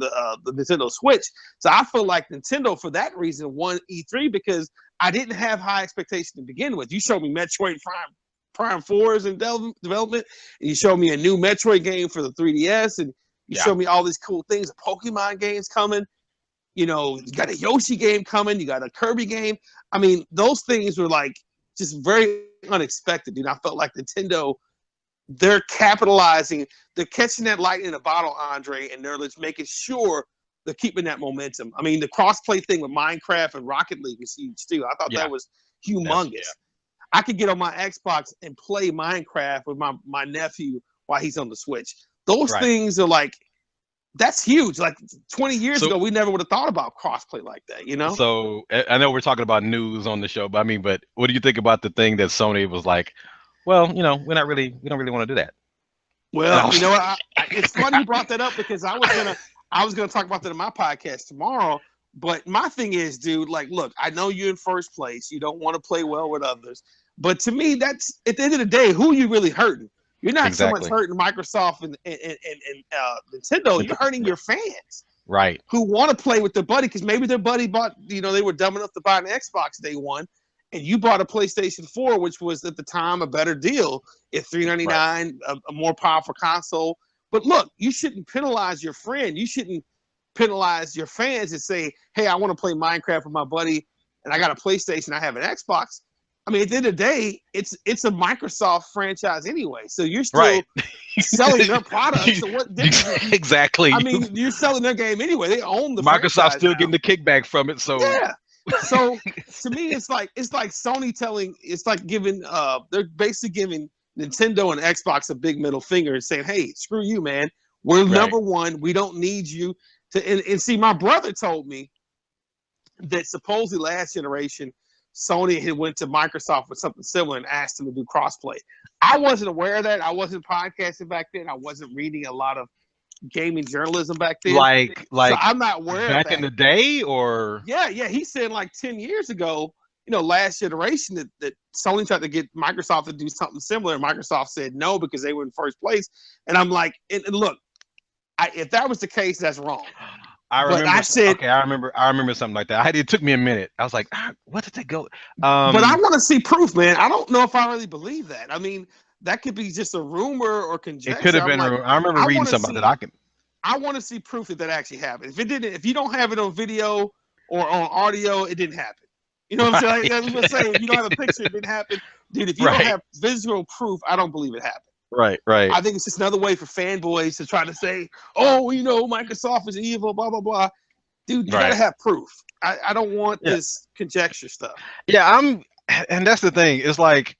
Nintendo Switch. So I feel like Nintendo, for that reason, won E3, because I didn't have high expectations to begin with. You showed me Metroid Prime 4 is in development, and you showed me a new Metroid game for the 3DS, and you showed me all these cool things. Pokemon games coming. You got a Yoshi game coming. You got a Kirby game. I mean, those things were like just very unexpected, dude. I felt like Nintendo, they're capitalizing. They're catching that lightning in a bottle, Andre, and they're just making sure they're keeping that momentum. I mean, the cross-play thing with Minecraft and Rocket League was huge, too. I thought that was humongous. I could get on my Xbox and play Minecraft with my nephew while he's on the Switch. Those things are like, that's huge. Like 20 years ago, we never would have thought about crossplay like that, So I know we're talking about news on the show, but what do you think about the thing that Sony was like, well, we don't really want to do that. Well, you know what? It's funny you brought that up because I was gonna talk about that in my podcast tomorrow. But my thing is, dude, like, look, I know you're in first place. You don't want to play well with others, but to me, that's at the end of the day, who are you really hurting? You're not so much hurting Microsoft and Nintendo. You're hurting your fans, right? Who want to play with their buddy because maybe their buddy bought, they were dumb enough to buy an Xbox day one, and you bought a PlayStation 4, which was at the time a better deal at $399, right. a more powerful console. But look, you shouldn't penalize your friend. You shouldn't penalize your fans and say, hey, I want to play Minecraft with my buddy and I got a PlayStation, I have an Xbox. I mean, at the end of the day, it's a Microsoft franchise anyway. So you're still selling their product. So what difference? Exactly. I mean, you're selling their game anyway. They own the Microsoft still now. Getting the kickback from it. So yeah. So to me, it's like Sony it's like giving they're basically giving Nintendo and Xbox a big middle finger and saying, hey, screw you, man. We're number one. We don't need you to and see, my brother told me that supposedly last generation Sony had went to Microsoft with something similar and asked them to do crossplay. I wasn't aware of that. I wasn't podcasting back then. I wasn't reading a lot of gaming journalism back then. Like so I'm not aware back of that. In the day, or yeah. He said like 10 years ago, last generation that Sony tried to get Microsoft to do something similar. And Microsoft said no because they were in first place. And I'm like, and look, if that was the case, that's wrong. I remember something like that. It took me a minute. I was like, what did they go? But I want to see proof, man. I don't know if I really believe that. I mean, that could be just a rumor or conjecture. It could have been. Like, I remember reading something that I want to see proof that actually happened. If you don't have it on video or on audio, it didn't happen. You know what I'm saying? Like, let's say if you don't have a picture, it didn't happen, dude. If you don't have visual proof, I don't believe it happened. Right. I think it's just another way for fanboys to try to say, oh, Microsoft is evil, blah, blah, blah. Dude, you gotta have proof. I don't want this conjecture stuff. Yeah, and that's the thing. It's like,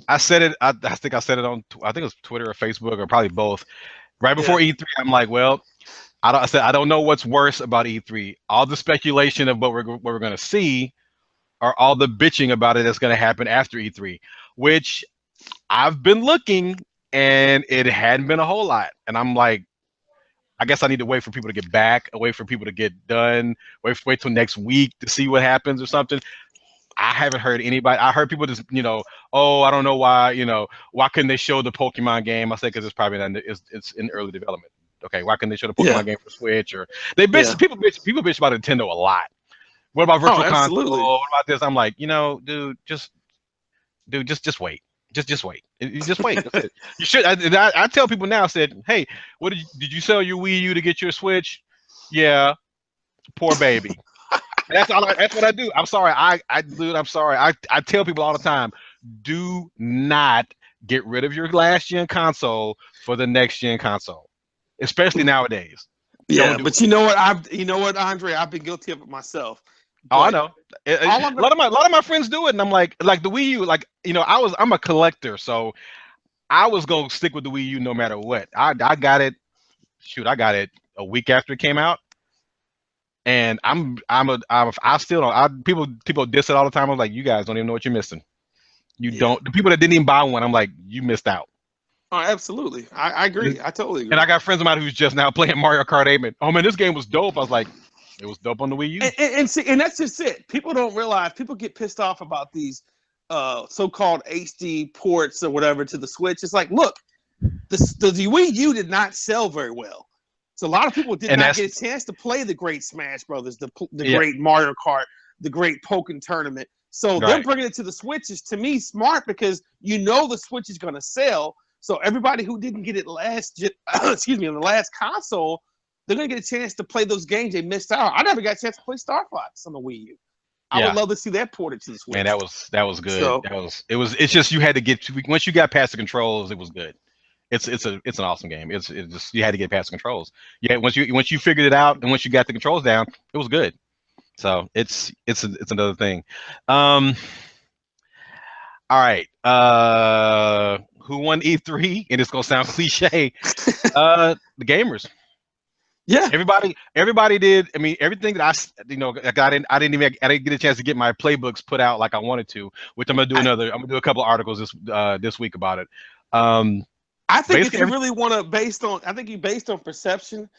I said it, I think I said it on, I think it was Twitter or Facebook or probably both. Right before E3, I'm like, well, I don't know what's worse about E3. All the speculation of what we're going to see, or all the bitching about it that's going to happen after E3, which I've been looking, and it hadn't been a whole lot. And I'm like, I guess I need to wait for people to get back, wait for people to get done, wait till next week to see what happens or something. I haven't heard anybody. I heard people just, oh, I don't know why, why couldn't they show the Pokemon game? I say because it's probably not, it's in early development. Okay, why couldn't they show the Pokemon game for Switch? Or they bitch, people bitch about Nintendo a lot. What about Virtual Console? What about this? I'm like, dude, just wait. Just wait. You just wait. That's it. You should. I tell people now. I said, hey, what did you sell your Wii U to get your Switch? Yeah, poor baby. That's what I do. I'm sorry. Dude, I'm sorry. I tell people all the time, do not get rid of your last gen console for the next gen console, especially nowadays. Yeah, but you know what, Andre? I've been guilty of it myself. Oh, I know. A lot of my friends do it, and I'm like the Wii U. I'm a collector, so I was gonna stick with the Wii U no matter what. I got it. Shoot, I got it a week after it came out, and I still don't. People diss it all the time. I'm like, you guys don't even know what you're missing. You don't. The people that didn't even buy one, I'm like, you missed out. Oh, absolutely. I agree. I totally agree. And I got friends of mine who's just now playing Mario Kart 8. Oh man, this game was dope. I was like, it was dope on the Wii U. And that's just it. People don't realize. People get pissed off about these so-called HD ports or whatever to the Switch. It's like, look, the Wii U did not sell very well. So a lot of people did not get a chance to play the great Smash Brothers, the great Mario Kart, the great Pokken Tournament. So them bringing it to the Switch is, to me, smart because the Switch is going to sell. So everybody who didn't get it on the last console, they're going to get a chance to play those games they missed out. I never got a chance to play Star Fox on the Wii U. I would love to see that ported to the Switch. Man, that was good. So, it's just you had to get once you got past the controls, it was good. It's an awesome game. It's just you had to get past the controls. Yeah, once you figured it out and once you got the controls down, it was good. So it's another thing. All right. Who won E3? And it's gonna sound cliche. The gamers. Yeah. Everybody did. I mean, everything that I didn't get a chance to get my playbooks put out like I wanted to, which I'm gonna do I'm gonna do a couple of articles this week about it. I think if you really want to, I think you based on perception.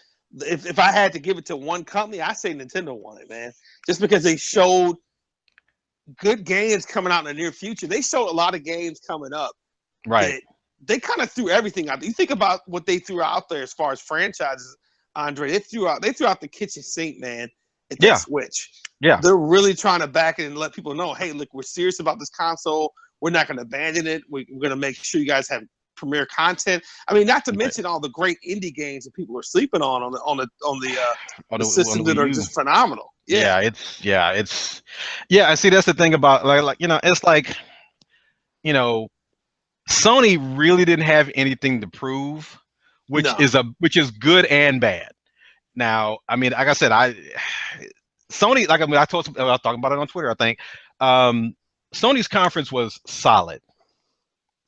If I had to give it to one company, I say Nintendo won it, man. Just because they showed good games coming out in the near future. They showed a lot of games coming up. Right. They kind of threw everything out. You think about what they threw out there as far as franchises, Andre. They threw out the kitchen sink, man, at that Switch. Yeah. They're really trying to back it and let people know, hey, look, we're serious about this console. We're not going to abandon it. We're going to make sure you guys have premier content. I mean, not to mention all the great indie games that people are sleeping on the system that are just phenomenal. Yeah, it's I see. That's the thing about like it's like, Sony really didn't have anything to prove, which is good and bad. Now, I mean, like I said, Sony, like I was talking about it on Twitter, I think. Sony's conference was solid.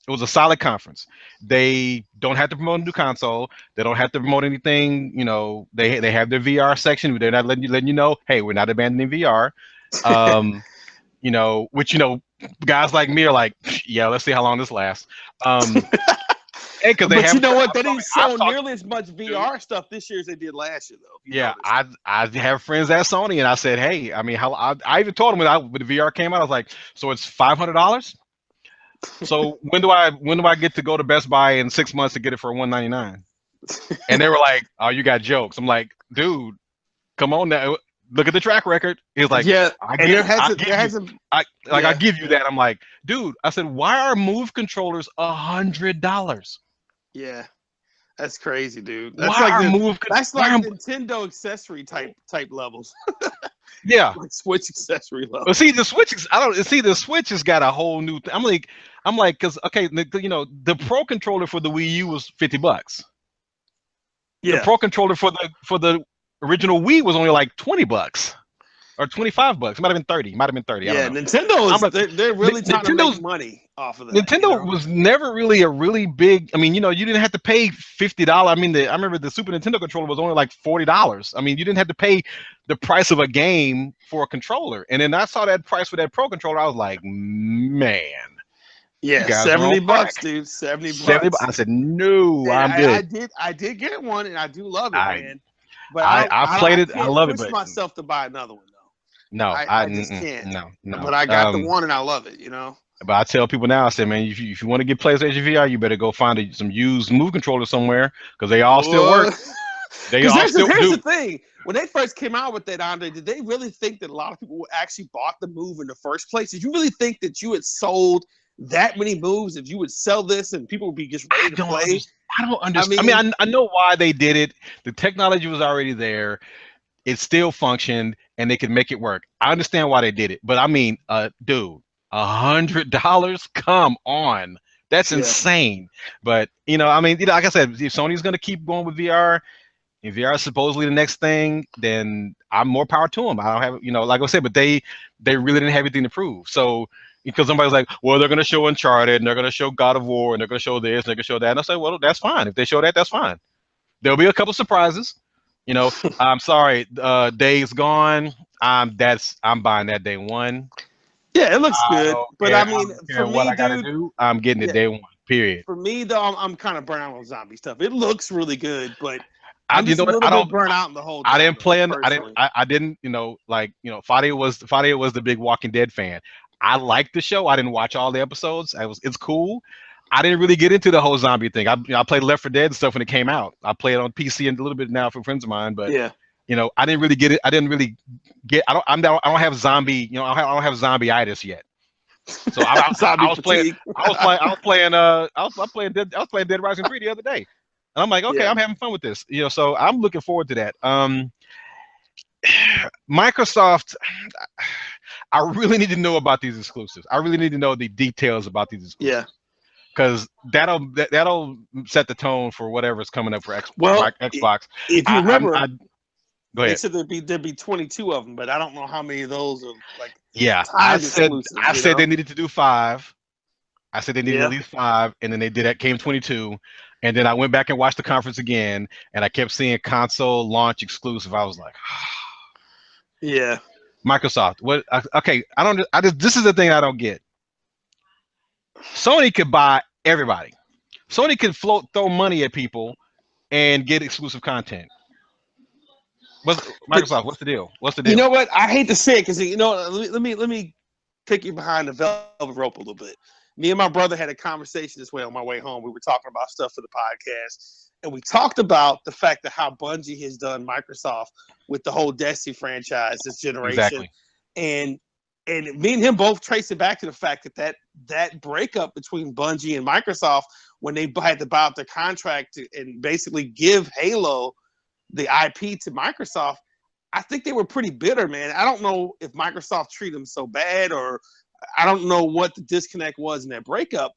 It was a solid conference. They don't have to promote a new console. They don't have to promote anything. They have their VR section. They're not letting you know, hey, we're not abandoning VR. Which guys like me are like, yeah, let's see how long this lasts. But you know what? They didn't show nearly as much VR stuff this year as they did last year, though. Yeah, I have friends at Sony, and I said, hey, I mean, I even told them when the VR came out, I was like, so it's $500. So when do I get to go to Best Buy in 6 months to get it for $199? And they were like, oh, you got jokes. I'm like, dude, come on now. Look at the track record. He's like, yeah, I give you that. I'm like, dude, I said, why are Move controllers $100? Yeah, that's crazy, dude. That's like Nintendo accessory type levels. Yeah, like Switch accessory levels. But see, the Switch has got a whole new thing. I'm like, because the Pro controller for the Wii U was $50. Yeah, the Pro controller for the original Wii was only like $20 or $25. It might have been 30. Yeah, Nintendo they're really trying to make money off of that. Nintendo was never really a really big. I mean, you didn't have to pay $50. I mean, I remember the Super Nintendo controller was only like $40. I mean, you didn't have to pay the price of a game for a controller. And then I saw that price for that Pro controller. I was like, man. Yeah, $70, dude. $70. I said, no, I'm good. I did get one, and I do love it, man. But I played it. I love it. But myself to buy another one, though. No, I just can't. No. But I got the one, and I love it. But I tell people now, I say, man, if you want to get PlayStation VR, you better go find some used Move controller somewhere, because they all still work. Here's the thing. When they first came out with that, Andre, did they really think that a lot of people actually bought the Move in the first place? Did you really think that you had sold that many moves, if you would sell this and people would be just ready to play? I don't understand. I know why they did it. The technology was already there. It still functioned, and they could make it work. I understand why they did it, but I mean, dude, $100? Come on, that's insane. But I mean, like I said, if Sony's going to keep going with VR, if VR is supposedly the next thing, then I'm more power to them. I don't have, like I said, but they really didn't have anything to prove. So because somebody's like, well, they're going to show Uncharted, and they're going to show God of War, and they're going to show this, and they're going to show that, and I say, well, that's fine. If they show that, that's fine. There'll be a couple surprises. I'm sorry, Days Gone. I'm buying that day one. Yeah, it looks good, but I mean, for me, I gotta do, I'm getting it day one. Period. For me, though, I'm kind of burnt out on zombie stuff. It looks really good, but I don't burn out in the whole. I didn't play. I didn't. Fadia was the big Walking Dead fan. I liked the show. I didn't watch all the episodes. It's cool. I didn't really get into the whole zombie thing. I played Left 4 Dead and stuff when it came out. I play it on PC and a little bit now for friends of mine, but yeah. I didn't really get it. I didn't really get. I don't have zombie. I don't have zombie-itis yet. So I was playing Dead Rising 3 the other day, and I'm like, okay, I'm having fun with this. So I'm looking forward to that. Microsoft, I really need to know about these exclusives. I really need to know the details about these exclusives. Yeah. Because that'll set the tone for whatever's coming up for Xbox. If you remember, go ahead. They said there'd be 22 of them, but I don't know how many of those are like. Yeah, I said they needed to do 5. I said they needed at least 5, and then they did that. Came 22. And then I went back and watched the conference again, and I kept seeing console launch exclusive. I was like, yeah. Microsoft. What? Okay, I don't. I just. This is the thing I don't get. Sony could buy everybody. Sony could throw money at people and get exclusive content. Microsoft? What's the deal? What's the deal? You know what? I hate to say it because let me take you behind the velvet rope a little bit. Me and my brother had a conversation this way on my way home. We were talking about stuff for the podcast, and we talked about the fact that how Bungie has done Microsoft with the whole Destiny franchise this generation, exactly. And me and him both trace it back to the fact that breakup between Bungie and Microsoft when they had to buy out their contract and basically give Halo the IP to Microsoft. I think they were pretty bitter, man. I don't know if Microsoft treated them so bad, or I don't know what the disconnect was in that breakup,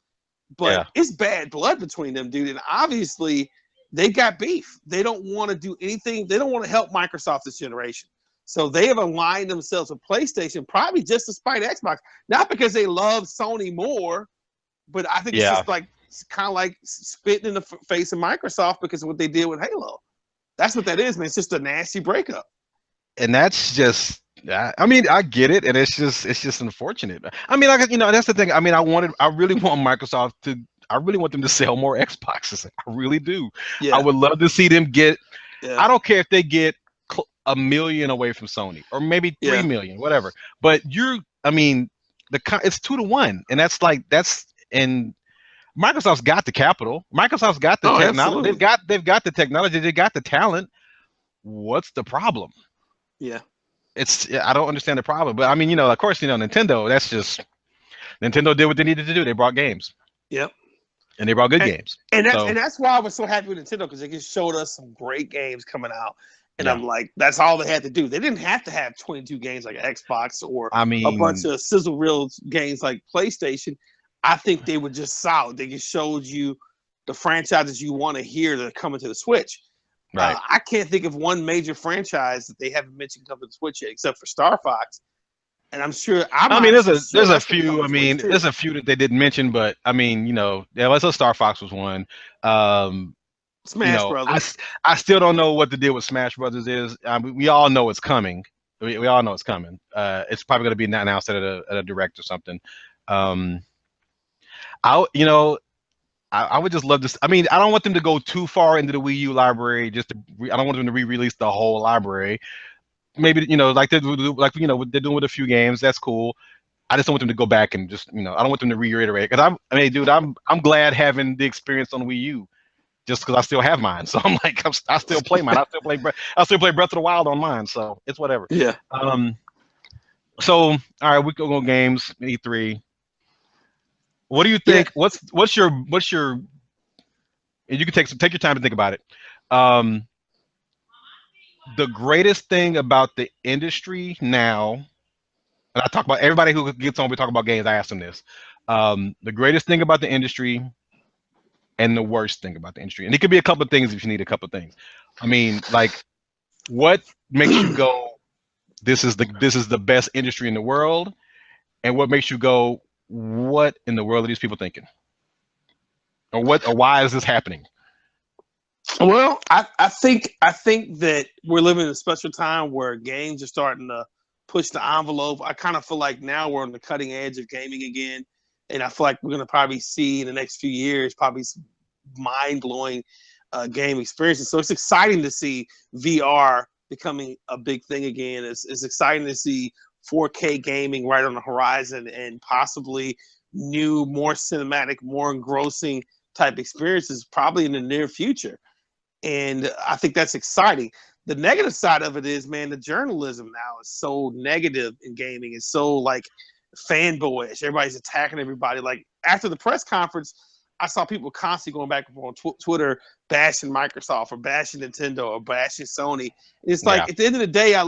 but It's bad blood between them, dude. And obviously they got beef. They don't want to do anything. They don't want to help Microsoft this generation. So they have aligned themselves with PlayStation, probably just to spite Xbox. Not because they love Sony more, but I think it's just like kind of like spitting in the face of Microsoft because of what they did with Halo. That's what that is, man. It's just a nasty breakup. And that's just, I mean, I get it, and it's just unfortunate. I mean, that's the thing. I mean, I really want Microsoft to, I really want them to sell more Xboxes. I really do. Yeah. I would love to see them get. Yeah. I don't care if they get 1 million away from Sony, or maybe 3 million, whatever. But it's 2-1, and and Microsoft's got the capital. Microsoft's got the technology. They've got the technology. They got the talent. What's the problem? Yeah. I don't understand the problem. But I mean, of course, Nintendo, that's just Nintendo did what they needed to do. They brought games. Yep. And they brought good games. And that's why I was so happy with Nintendo, because they just showed us some great games coming out. And I'm like, that's all they had to do. They didn't have to have 22 games like Xbox or a bunch of sizzle reel games like PlayStation. I think they were just solid. They just showed you the franchises you want to hear that are coming to the Switch. Right. I can't think of one major franchise that they haven't mentioned coming to the Switch yet, except for Star Fox. And I'm sure. There's a few. I mean, there's a few that they didn't mention, but I mean, let's say Star Fox was one. Smash Brothers. I still don't know what the deal with Smash Brothers is. We all know it's coming. We all know it's coming. It's probably going to be announced at a direct or something. I would just love this. I mean, I don't want them to go too far into the Wii U library. I don't want them to re-release the whole library. Maybe like they're doing with a few games. That's cool. I just don't want them to go back and just I don't want them to reiterate, because I'm glad having the experience on Wii U, just because I still have mine. So I'm like, I still play mine. I still play Breath of the Wild on mine. So it's whatever. Yeah. So all right, we go games E3. What do you think? Yeah. What's your? And you can take your time to think about it. The greatest thing about the industry now, and I talk about everybody who gets on, we talk about games. I ask them this: the greatest thing about the industry, and the worst thing about the industry, and it could be a couple of things if you need a couple of things. I mean, like, what makes you go, this is the best industry in the world, and what makes you go, what in the world are these people thinking? Or why is this happening? Well, I think that we're living in a special time where games are starting to push the envelope. I kind of feel like now we're on the cutting edge of gaming again. And I feel like we're going to probably see in the next few years probably some mind-blowing game experiences. So it's exciting to see VR becoming a big thing again. It's exciting to see 4K gaming right on the horizon, and possibly new, more cinematic, more engrossing type experiences probably in the near future. And I think that's exciting. The negative side of it is, man, the journalism now is so negative in gaming. It's so like fanboyish. Everybody's attacking everybody. Like after the press conference, I saw people constantly going back and forth on Twitter, bashing Microsoft or bashing Nintendo or bashing Sony. It's like at the end of the day,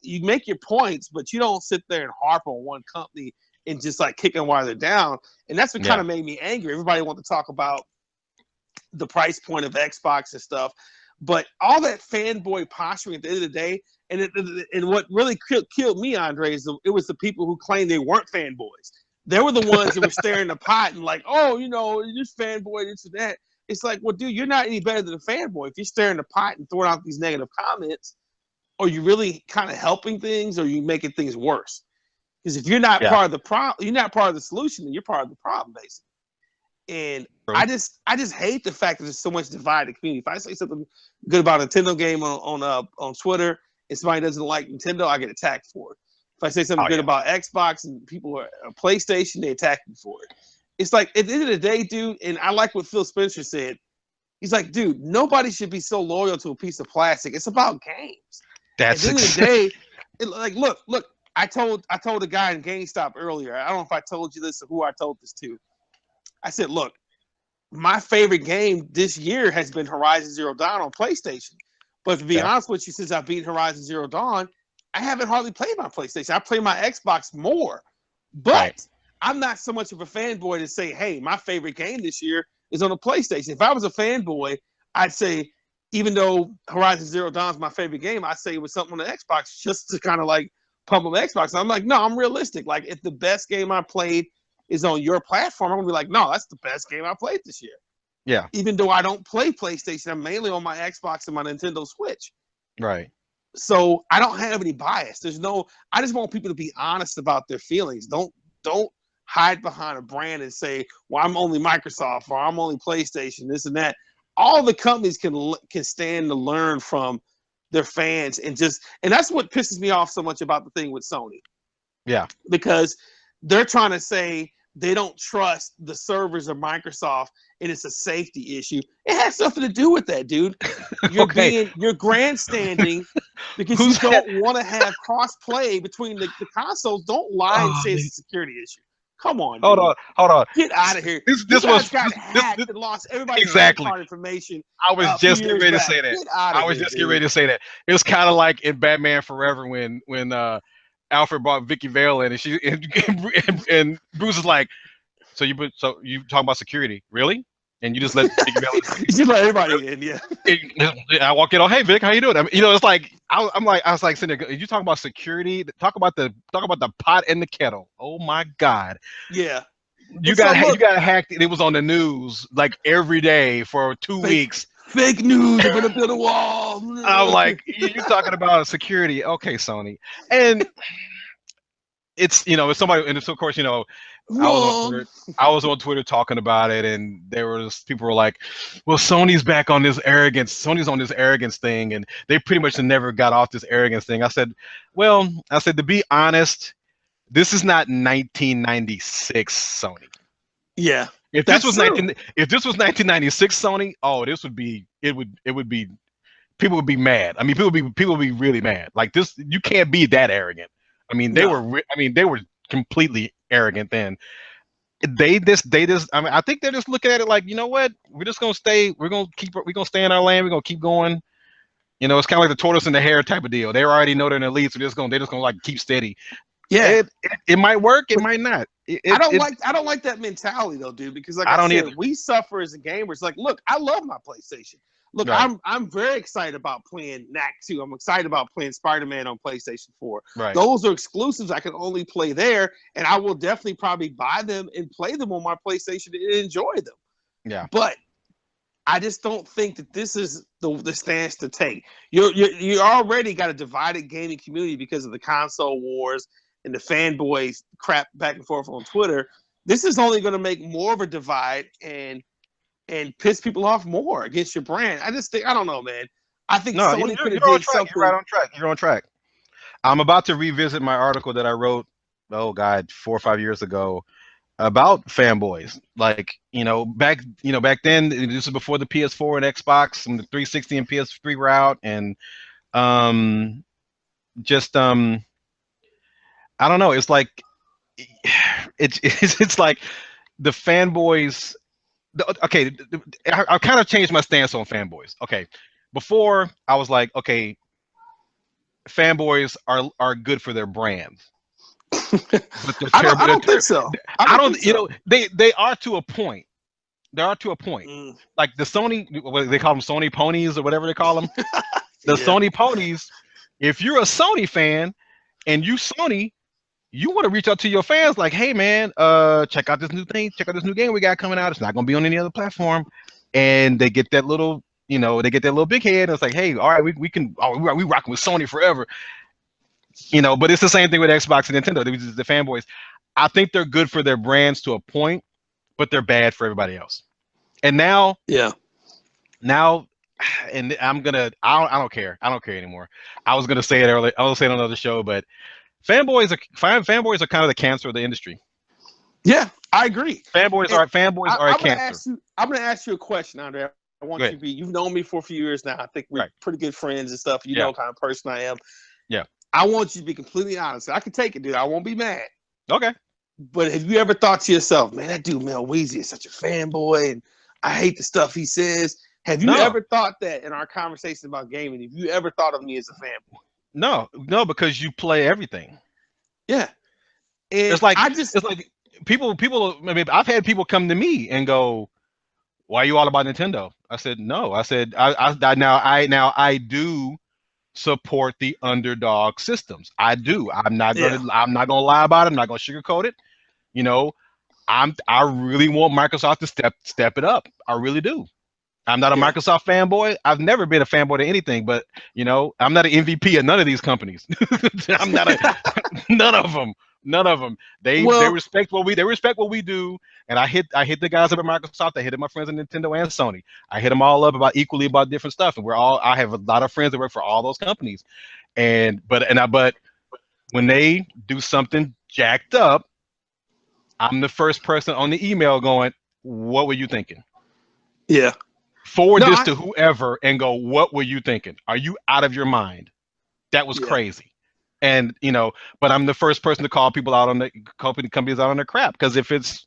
you make your points, but you don't sit there and harp on one company and just like kick them while they're down. And that's what kind of made me angry. Everybody wanted to talk about the price point of Xbox and stuff, but all that fanboy posturing at the end of the day, and what really killed me, Andre, is it was the people who claimed they weren't fanboys. They were the ones that were staring the pot and like, oh, this fanboy, this and that. It's like, well, dude, you're not any better than a fanboy. If you're stirring the pot and throwing out these negative comments, are you really kind of helping things, or are you making things worse? Because if you're not part of the problem, you're not part of the solution, then you're part of the problem, basically. And I just hate the fact that there's so much divided community. If I say something good about a Nintendo game on Twitter and somebody doesn't like Nintendo, I get attacked for it. If I say something good about Xbox and people are PlayStation, they attack me for it. It's like, at the end of the day, dude, and I like what Phil Spencer said. He's like, dude, nobody should be so loyal to a piece of plastic. It's about games. At the end of the day, like, look, I told a guy in GameStop earlier. I don't know if I told you this or who I told this to. I said, look, my favorite game this year has been Horizon Zero Dawn on PlayStation. But to be honest with you, since I've beaten Horizon Zero Dawn, I haven't hardly played my PlayStation. I play my Xbox more. But I'm not so much of a fanboy to say, hey, my favorite game this year is on the PlayStation. If I was a fanboy, I'd say, even though Horizon Zero Dawn is my favorite game, I'd say it was something on the Xbox just to kind of like pump up Xbox. And I'm like, no, I'm realistic. Like, if the best game I played is on your platform, I'm gonna be like, no, that's the best game I played this year. Yeah. Even though I don't play PlayStation, I'm mainly on my Xbox and my Nintendo Switch. Right. So I don't have any bias. I just want people to be honest about their feelings. Don't hide behind a brand and say, well, I'm only Microsoft or I'm only PlayStation, this and that. All the companies can stand to learn from their fans, and that's what pisses me off so much about the thing with Sony. Yeah. Because they're trying to say they don't trust the servers of Microsoft and it's a safety issue. It has nothing to do with that, dude. You're grandstanding because you don't want to have cross play between the consoles. Don't lie and say it's a security issue. Come on, dude. Hold on. Get out of here. This was hacked and lost everybody's information. I was just getting ready to say that. It was kind of like in Batman Forever when Alfred brought Vicky Vale in, and Bruce is like, so you talking about security, really? And you just let Vicky Vale you let everybody in, yeah. I walk in, oh, hey Vic, how you doing? I mean, it's like I was like sitting there, you talking about security? Talk about the pot and the kettle. Oh my God. Yeah. You got hacked. It was on the news like every day for 2 weeks. Fake news. They're gonna build a wall. I'm like, you talking about security? Okay, Sony. And it's it's somebody, and it's of course I was on Twitter talking about it, and people were like, well, Sony's back on this arrogance. Sony's on this arrogance thing, and they pretty much never got off this arrogance thing. I said, to be honest, this is not 1996 Sony. Yeah. If this was 1996 Sony, it would be people would be mad. I mean, people would be really mad. Like this, you can't be that arrogant. I mean, they were completely arrogant then. I mean, I think they're just looking at it like, you know what? We're just gonna stay. We're gonna stay in our lane. We're gonna keep going. It's kind of like the tortoise and the hare type of deal. They already know they're in the lead, so they're just gonna like keep steady. Yeah, it might work. It might not. I don't like that mentality though, dude. Because like I said, we suffer as a gamer. It's like, look, I love my PlayStation. Look, right. I'm very excited about playing Knack 2. I'm excited about playing Spider-Man on PlayStation 4. Right. Those are exclusives I can only play there, and I will definitely probably buy them and play them on my PlayStation and enjoy them. Yeah. But I just don't think that this is the stance to take. You already got a divided gaming community because of the console wars and the fanboys crap back and forth on Twitter. This is only going to make more of a divide and piss people off more against your brand. I don't know, man. I think Sony could have did something. You're right on track. You're on track. I'm about to revisit my article that I wrote, 4 or 5 years ago about fanboys. Like, back then, this was before the PS4 and Xbox and the 360 and PS3 were out, and I don't know. It's like it's like the fanboys. Okay, I've kind of changed my stance on fanboys. Okay, before I was like, okay, fanboys are good for their brand. I don't think so. They are to a point. They are to a point. Like the Sony, what they call them, Sony ponies or whatever they call them. Sony ponies. If you're a Sony fan and you want to reach out to your fans like, hey man, check out this new thing, check out this new game we got coming out. It's not gonna be on any other platform. and they get that little, they get that little big head, and it's like, hey, all right, we can, we rocking with Sony forever, but it's the same thing with Xbox and Nintendo. The fanboys, I think they're good for their brands to a point, but they're bad for everybody else. And now, and I don't care anymore. I was gonna say it earlier. I was saying on another show, but fanboys are kind of the cancer of the industry. Yeah, I agree. Fanboys are a cancer. I'm gonna ask you a question, Andre. I want you to be. You've known me for a few years now. I think we're pretty good friends and stuff. You know what kind of person I am. Yeah. I want you to be completely honest. I can take it, dude. I won't be mad. Okay. But have you ever thought to yourself, man, that dude Mel Weezy is such a fanboy, and I hate the stuff he says? Have you ever thought that in our conversation about gaming? Have you ever thought of me as a fanboy? No, because you play everything. Yeah. And it's like people. I mean, I've had people come to me and go, "Why are you all about Nintendo?" I said, "No." I said, I do support the underdog systems. I do. I'm not gonna lie about it. I'm not gonna sugarcoat it. I really want Microsoft to step it up. I really do. I'm not a Microsoft fanboy. I've never been a fanboy to anything, but I'm not an MVP of none of these companies. I'm not none of them. They respect what we do, and I hit the guys up at Microsoft. I hit my friends at Nintendo and Sony. I hit them all up equally about different stuff, and I have a lot of friends that work for all those companies, but when they do something jacked up, I'm the first person on the email going, "What were you thinking?" Yeah. Forward this to whoever and go, "What were you thinking? Are you out of your mind? That was crazy." And but I'm the first person to call people out on the companies out on their crap, because if it's,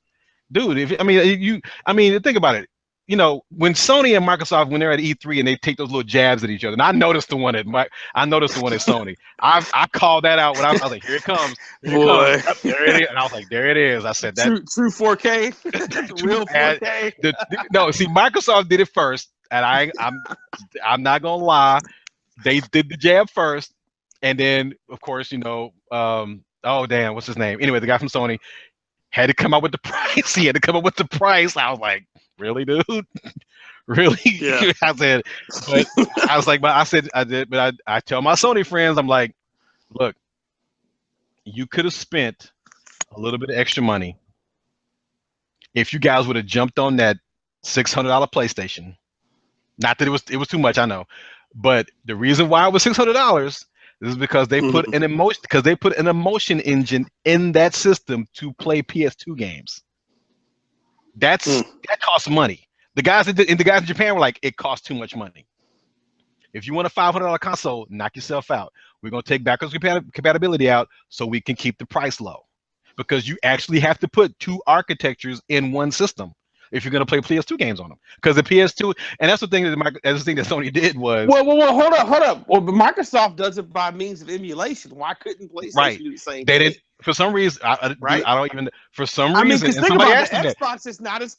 dude, think about it. When Sony and Microsoft, when they're at E3 and they take those little jabs at each other, and I noticed the one at Sony. I called that out when I was like, "Here it comes, Boy. There it is," and I was like, "There it is." I said that true 4K, real 4K. No, see, Microsoft did it first, and I'm not gonna lie, they did the jab first, and then of course oh damn, what's his name? Anyway, the guy from Sony had to come up with the price. He had to come up with the price. I was like, "Really, dude? Really?" Yeah. I tell my Sony friends, I'm like, "Look, you could have spent a little bit of extra money if you guys would have jumped on that $600 PlayStation. Not that it was too much, I know, but the reason why it was $600 is because they put an emotion engine in that system to play PS2 games. That costs money. The guys in Japan were like, it costs too much money. If you want a $500 console, knock yourself out. We're gonna take backwards compatibility out so we can keep the price low, because you actually have to put two architectures in one system if you're gonna play PS2 games on them. Because the PS2, and that's the thing that Sony did was. Well, hold up. Well, but Microsoft does it by means of emulation. Why couldn't PlayStation do the same? They didn't. For some reason, I don't even. For some reason, because think about it, Xbox is not as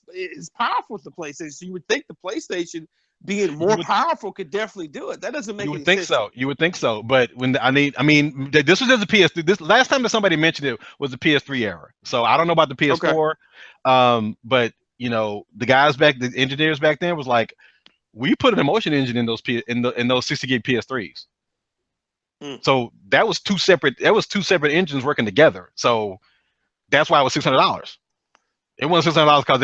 powerful as the PlayStation. So you would think the PlayStation, being more powerful, could definitely do it. That doesn't make any sense. You would think so, but when this was just the PS3. This last time that somebody mentioned it was the PS3 era. So I don't know about the PS4, but the guys the engineers back then was like, we put an emotion engine in those 60 gig PS3s. So that was two separate engines working together. So that's why it was $600. It wasn't $600 because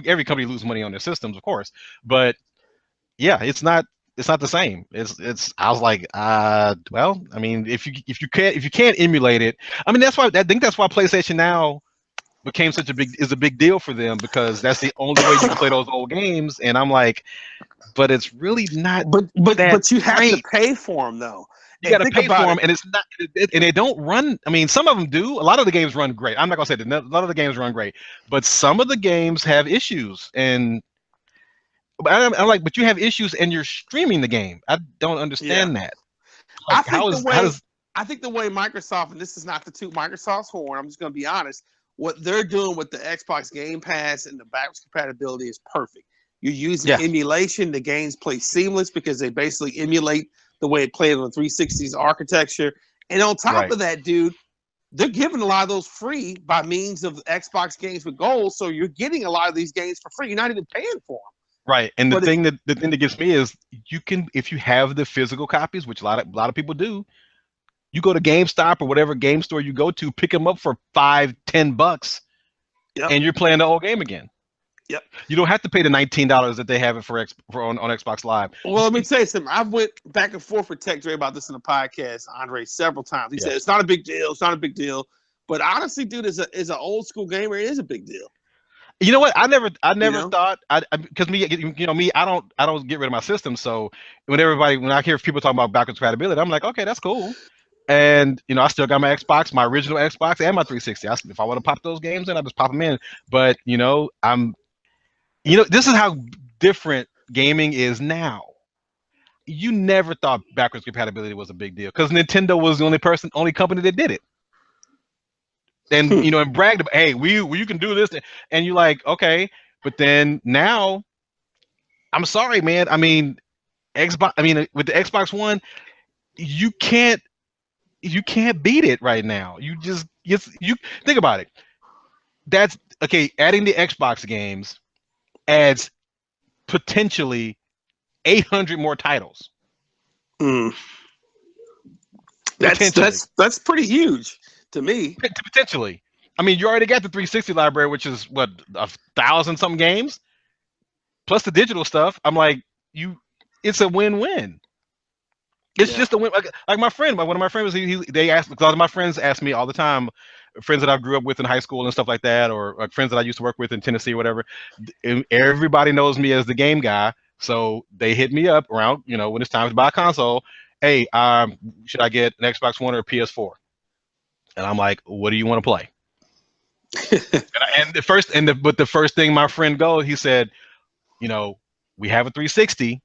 every company loses money on their systems, of course. But yeah, it's not the same. I was like, well, I mean, if you can't emulate it, I mean, I think that's why PlayStation Now became such a big deal for them, because that's the only way you can play those old games. And I'm like, but it's really not. But you have to pay for them though. You got to pay for them, and it's not. And they don't run. I mean, some of them do. A lot of the games run great. I'm not gonna say that. A lot of the games run great, but some of the games have issues. And I'm like, but you have issues, and you're streaming the game. I don't understand that. Like, I think the way Microsoft, and this is not to toot Microsoft's horn, I'm just gonna be honest. What they're doing with the Xbox Game Pass and the backwards compatibility is perfect. You're using emulation. The games play seamless because they basically emulate the way it played on the 360's architecture. And on top of that, dude, they're giving a lot of those free by means of Xbox games with gold. So you're getting a lot of these games for free. You're not even paying for them. Right. And the thing that gets me is you can, if you have the physical copies, which a lot of people do, you go to GameStop or whatever game store you go to, pick them up for $5-10, and you're playing the old game again. Yep. You don't have to pay the $19 that they have it for on Xbox Live. Well, let me tell you something. I went back and forth with Tech Dre about this in the podcast, Andre, several times. He said it's not a big deal. It's not a big deal. But honestly, dude, as an old school gamer, it is a big deal. You know what? I never thought because me, I don't get rid of my system. So when I hear people talking about backwards compatibility, I'm like, okay, that's cool. And I still got my Xbox, my original Xbox, and my 360. If I want to pop those games in, I just pop them in. But this is how different gaming is now. You never thought backwards compatibility was a big deal because Nintendo was the only company that did it. And and bragged about, hey, you can do this, and you're like, okay, but then now, I'm sorry, man. I mean, Xbox. I mean, with the Xbox One, you can't beat it right now. You think about it. That's okay. Adding the Xbox games adds potentially 800 more titles. That's pretty huge to me. Potentially. I mean, you already got the 360 library, which is what, 1,000-something games, plus the digital stuff. I'm like, it's a win-win. It's just a win. Like my friend, one of my friends, they asked, because my friends ask me all the time, friends that I grew up with in high school and stuff like that, or like friends that I used to work with in Tennessee or whatever. Everybody knows me as the game guy, so they hit me up around, when it's time to buy a console. Hey, should I get an Xbox One or a PS4? And I'm like, what do you want to play? But the first thing my friend he said, we have a 360.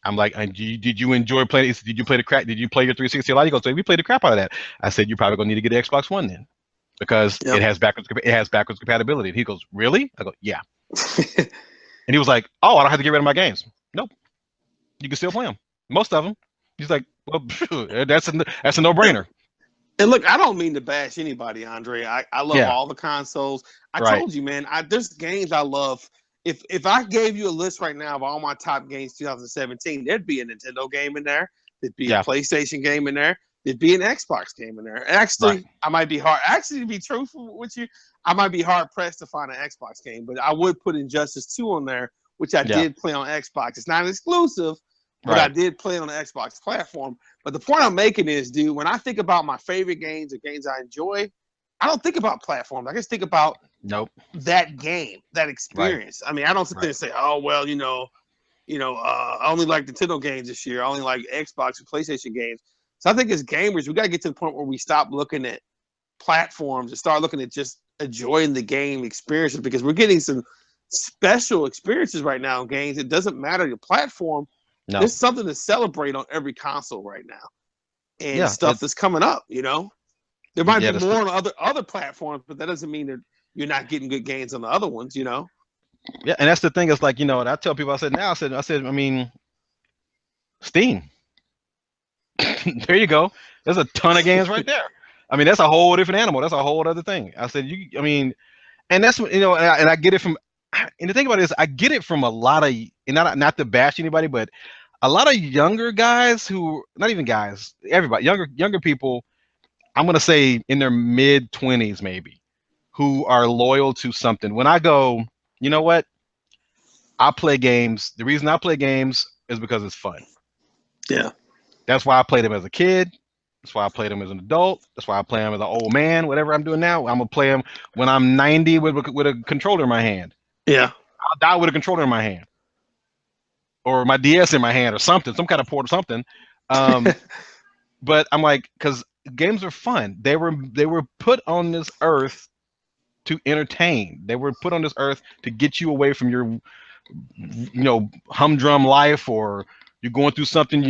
I'm like, did you enjoy playing? Did you play your 360 a lot? He goes, so we played the crap out of that. I said, you're probably gonna need to get the Xbox One then, because it has backwards compatibility. And he goes, really? I go, yeah. And he was like, oh, I don't have to get rid of my games. Nope, you can still play them, most of them. He's like, well, that's a no-brainer. And look, I don't mean to bash anybody, Andre. I love all the consoles. I told you, man, there's games I love. If I gave you a list right now of all my top games 2017, there'd be a Nintendo game in there. There'd be a PlayStation game in there. There'd be an Xbox game in there. Actually, I might be hard. Actually, to be truthful with you, I might be hard pressed to find an Xbox game, but I would put Injustice 2 on there, which I did play on Xbox. It's not exclusive, but I did play on the Xbox platform. But the point I'm making is, dude, when I think about my favorite games or games I enjoy, I don't think about platforms. I just think about that game, that experience. I mean, I don't sit there and say, oh, well, I only like Nintendo games this year. I only like Xbox and PlayStation games. So I think as gamers, we got to get to the point where we stop looking at platforms and start looking at just enjoying the game experiences, because we're getting some special experiences right now in games. It doesn't matter your platform. No. There's something to celebrate on every console right now, and stuff that's coming up. There might be more on other platforms, but that doesn't mean that you're not getting good games on the other ones. Yeah, and that's the thing. It's like, and I tell people, I said, I mean, Steam. There you go. There's a ton of games right there. I mean, that's a whole different animal. That's a whole other thing. I said, and that's and I get it from. And the thing about it is, I get it from a lot of, and not to bash anybody, but a lot of younger guys who, not even guys, everybody, younger people, I'm going to say in their mid-20s maybe, who are loyal to something. When I go, you know what? I play games. The reason I play games is because it's fun. Yeah. That's why I played them as a kid. That's why I played them as an adult. That's why I play them as an old man. Whatever I'm doing now, I'm going to play them when I'm 90 with a controller in my hand. Yeah. I'll die with a controller in my hand, or my DS in my hand, or something, some kind of port or something. But I'm like, because games are fun. They were put on this earth to entertain. They were put on this earth to get you away from your, humdrum life, or you're going through something.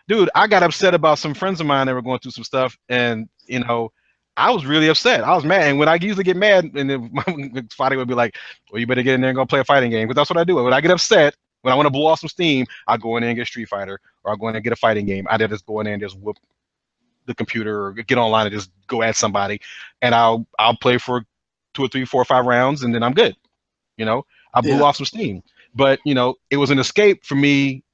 Dude, I got upset about some friends of mine that were going through some stuff, and I was really upset. I was mad. And when I usually get mad, and then my fighting would be like, well, you better get in there and go play a fighting game. Because that's what I do. When I get upset, when I want to blow off some steam, I go in there and get Street Fighter, or I go in there and get a fighting game. I just go in there and just whoop the computer or get online and just go at somebody, and I'll play for 2 or 3, 4 or 5 rounds, and then I'm good. You know, I blew off some steam. But you know, it was an escape for me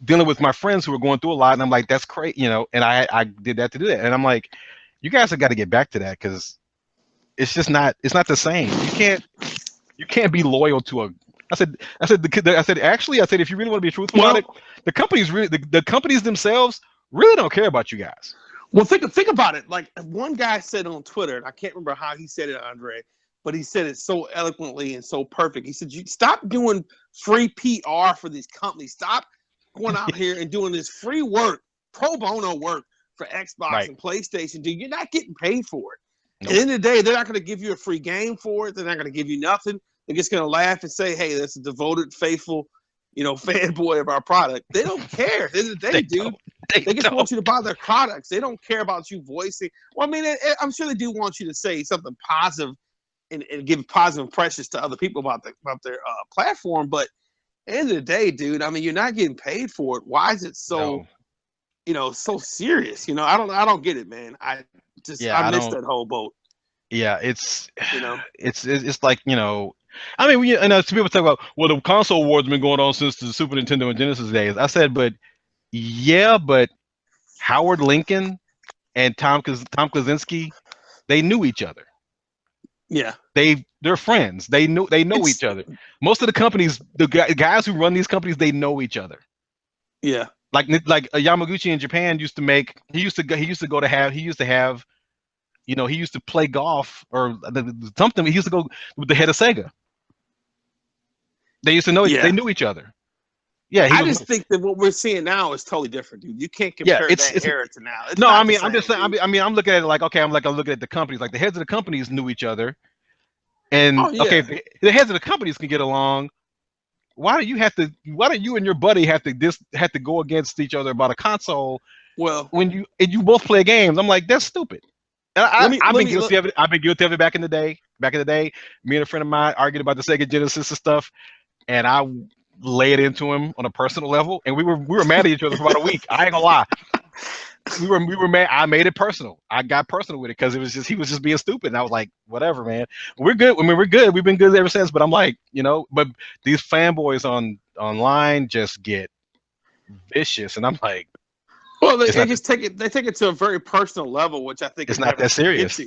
dealing with my friends who were going through a lot, and I'm like, that's crazy, you know. And I did that to do that, and I'm like, you guys have got to get back to that because it's just not the same. You can't be loyal to a. I said actually if you really want to be truthful about it, the companies really the companies themselves really don't care about you guys. Well, think about it. Like one guy said on Twitter, and I can't remember how he said it, Andre, but he said it so eloquently and so perfect. He said, "You stop doing free PR for these companies. Stop going out here and doing this free work, pro bono work for Xbox and PlayStation. Dude, you're not getting paid for it. Nope. At the end of the day, they're not going to give you a free game for it. They're not going to give you nothing. They're just going to laugh and say, hey, that's a devoted, faithful, you know, fanboy of our product. They don't care. At the end of the day, dude, they just want you to buy their products. They don't care about you voicing. Well, I mean, I'm sure they do want you to say something positive and give positive impressions to other people about their platform. But at the end of the day, dude, I mean, you're not getting paid for it. Why is it so, you know, so serious? You know, I don't get it, man. I missed that whole boat. Yeah, it's, you know, it's like, you know, I mean, and some people talk about, well, the console wars have been going on since the Super Nintendo and Genesis days. I said, but Howard Lincoln and Tom Kaczynski, they knew each other. Yeah, they're friends. They know each other. Most of the companies, the guys who run these companies, they know each other. Yeah, like Yamaguchi in Japan used to have, you know, he used to play golf or something. He used to go with the head of Sega. They used to know. They knew each other. Yeah, I just think that what we're seeing now is totally different, dude. You can't compare that era to now. No, I mean, I'm just saying. I mean, I'm looking at it like, okay, I'm looking at the companies. Like the heads of the companies knew each other, and okay, if the heads of the companies can get along, why do you and your buddy have to go against each other about a console? Well, when you both play games, I'm like, that's stupid. And I've been guilty of it back in the day. Back in the day, me and a friend of mine argued about the Sega Genesis and stuff, and I lay it into him on a personal level, and we were mad at each other for about a week. I ain't gonna lie. We were mad. I made it personal. I got personal with it because he was just being stupid. And I was like, whatever, man. We're good. I mean, we're good. We've been good ever since. But I'm like, you know, but these fanboys online just get vicious, and I'm like, well, they take it to a very personal level, which I think it's not that serious.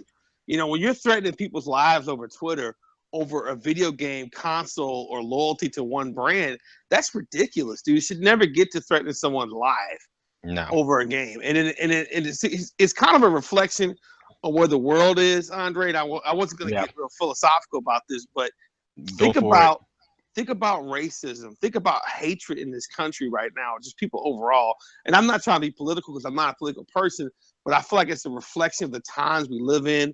You know, when you're threatening people's lives over Twitter over a video game console or loyalty to one brand, that's ridiculous, dude. You should never get to threatening someone's life over a game. And it's kind of a reflection of where the world is, Andre. And I wasn't going to get real philosophical about this, but think about racism. Think about hatred in this country right now, just people overall. And I'm not trying to be political because I'm not a political person, but I feel like it's a reflection of the times we live in.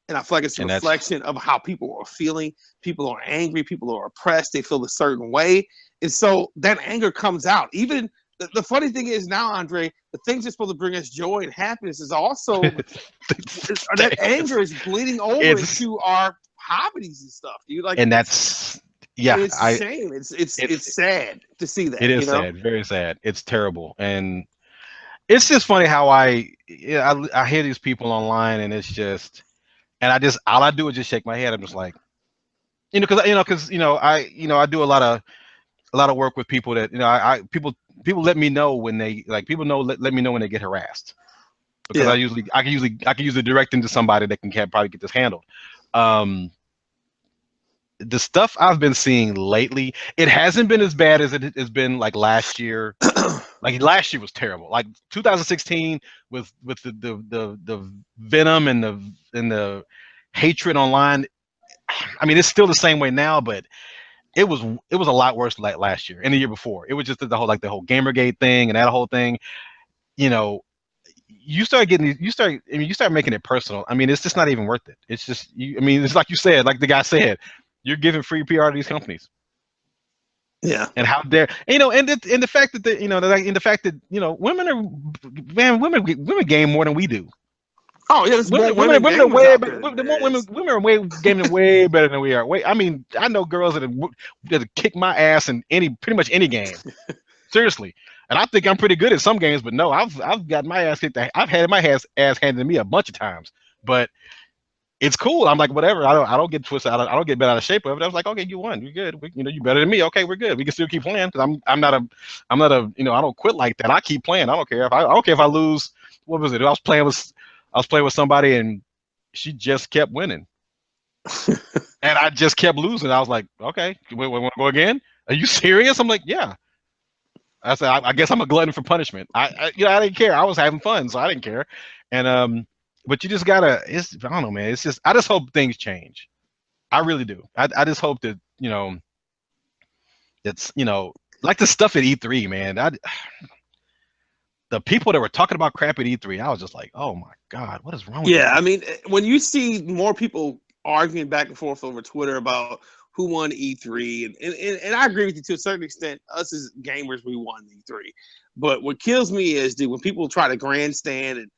And I feel like it's a reflection of how people are feeling. People are angry. People are oppressed. They feel a certain way. And so that anger comes out. Even the funny thing is now, Andre, the things that's supposed to bring us joy and happiness is also that anger is bleeding over into our hobbies and stuff. And that's it's a shame. It's sad to see that. It is sad, very sad. It's terrible, and it's just funny how I hear these people online, and it's just. And all I do is just shake my head. I'm just like, because I do a lot of work with people that people let me know when they let me know when they get harassed, because I can usually direct them to somebody that can probably get this handled. The stuff I've been seeing lately, it hasn't been as bad as it has been like last year. Like last year was terrible. Like 2016 with the venom and the hatred online. I mean, it's still the same way now, but it was a lot worse like last year and the year before. It was just the whole Gamergate thing and that whole thing. You know, you start making it personal. I mean, it's just not even worth it. It's just it's like you said, like the guy said, you're giving free PR to these companies. Yeah, and how dare and the fact that women game more than we do. Oh yeah, women are gaming way better than we are. I mean, I know girls that kick my ass in pretty much any game. Seriously, And I think I'm pretty good at some games, but no, I've got my ass kicked. I've had my ass handed to me a bunch of times, but it's cool. I'm like, whatever. I don't get twisted. I don't get bent out of shape of it. I was like, okay, you won. You're good. You better than me. Okay, we're good. We can still keep playing because I'm not a I don't quit like that. I keep playing. I don't care if I lose. What was it? I was playing with somebody and she just kept winning, and I just kept losing. I was like, okay, we want to go again? Are you serious? I'm like, yeah. I said, I guess I'm a glutton for punishment. I didn't care. I was having fun, so I didn't care. And but you just gotta. I don't know, man. It's just I just hope things change. I really do. I just hope that it's like the stuff at E3, man. The people that were talking about crap at E3, I was just like, oh my god, what is wrong with I mean, when you see more people arguing back and forth over Twitter about who won E3, and I agree with you to a certain extent. Us as gamers, we won E3. But what kills me is, dude, when people try to grandstand and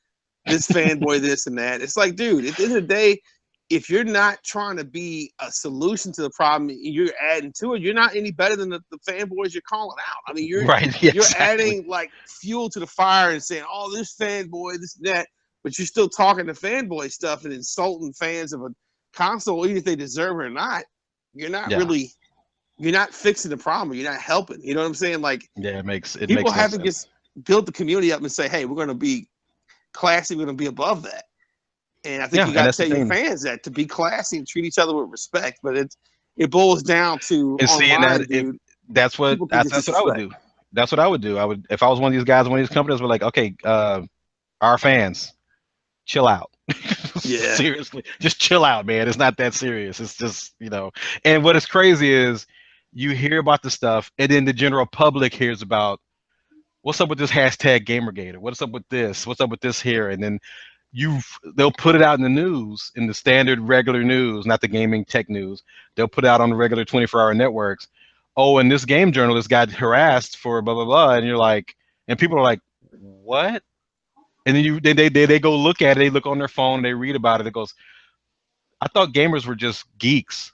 this fanboy, this and that, it's like, dude, at the end of the day, if you're not trying to be a solution to the problem, you're adding to it. You're not any better than the fanboys you're calling out. I mean, you're right. Yeah, you're adding like fuel to the fire and saying, "Oh, this fanboy, this and that," but you're still talking the fanboy stuff and insulting fans of a console, even if they deserve it or not. You're not really, you're not fixing the problem. You're not helping. You know what I'm saying? Like, yeah, people have to just build the community up and say, "Hey, we're going to be classy. We're going to be above that." And I think you got to tell your fans that to be classy and treat each other with respect. But it boils down to that's what I would do. That's what I would do. I would, if I was one of these guys, one of these companies were like, okay, our fans, chill out. Yeah, seriously, just chill out, man. It's not that serious. It's just And what is crazy is you hear about the stuff, and then the general public hears about what's up with this hashtag Gamergate, or what's up with this, what's up with this here, and then they'll put it out in the news, in the standard regular news, not the gaming tech news. They'll put it out on the regular 24-hour networks. Oh, and this game journalist got harassed for blah blah blah, and you're like, and people are like, what? And then they go look at it, they look on their phone, they read about it. It goes, I thought gamers were just geeks.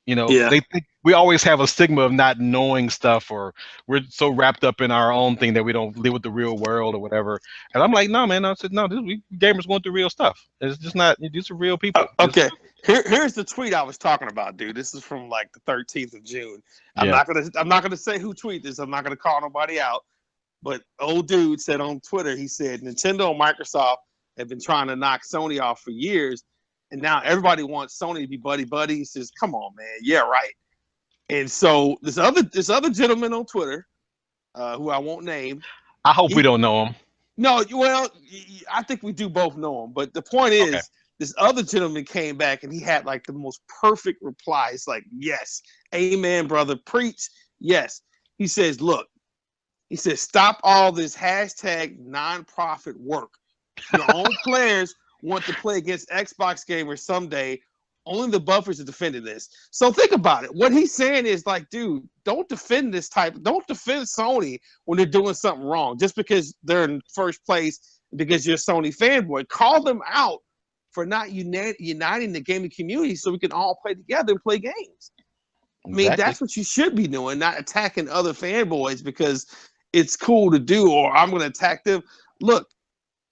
They think we always have a stigma of not knowing stuff, or we're so wrapped up in our own thing that we don't live with the real world or whatever. And I'm like, no, man. I said, no, we gamers going through real stuff. It's just not. These are real people. Okay, here's the tweet I was talking about, dude. This is from like the 13th of June. I'm not gonna say who tweeted this. I'm not gonna call nobody out. But old dude said on Twitter, he said Nintendo and Microsoft have been trying to knock Sony off for years. And now everybody wants Sony to be buddy. He says, "Come on, man, yeah, right." And so this other gentleman on Twitter, who I won't name. I hope we don't know him. No, well, I think we do both know him. But the point is, this other gentleman came back and he had like the most perfect reply. It's like, "Yes, amen, brother, preach." Yes, he says, "Look," he says, "stop all this hashtag nonprofit work. Your own players want to play against Xbox gamers someday. Only the buffers are defending this." So think about it. What he's saying is like, dude, don't defend don't defend Sony when they're doing something wrong just because they're in first place, because you're a Sony fanboy. Call them out for not uniting the gaming community so we can all play together and play games. I mean, that's what you should be doing, not attacking other fanboys because it's cool to do, or I'm going to attack them. Look,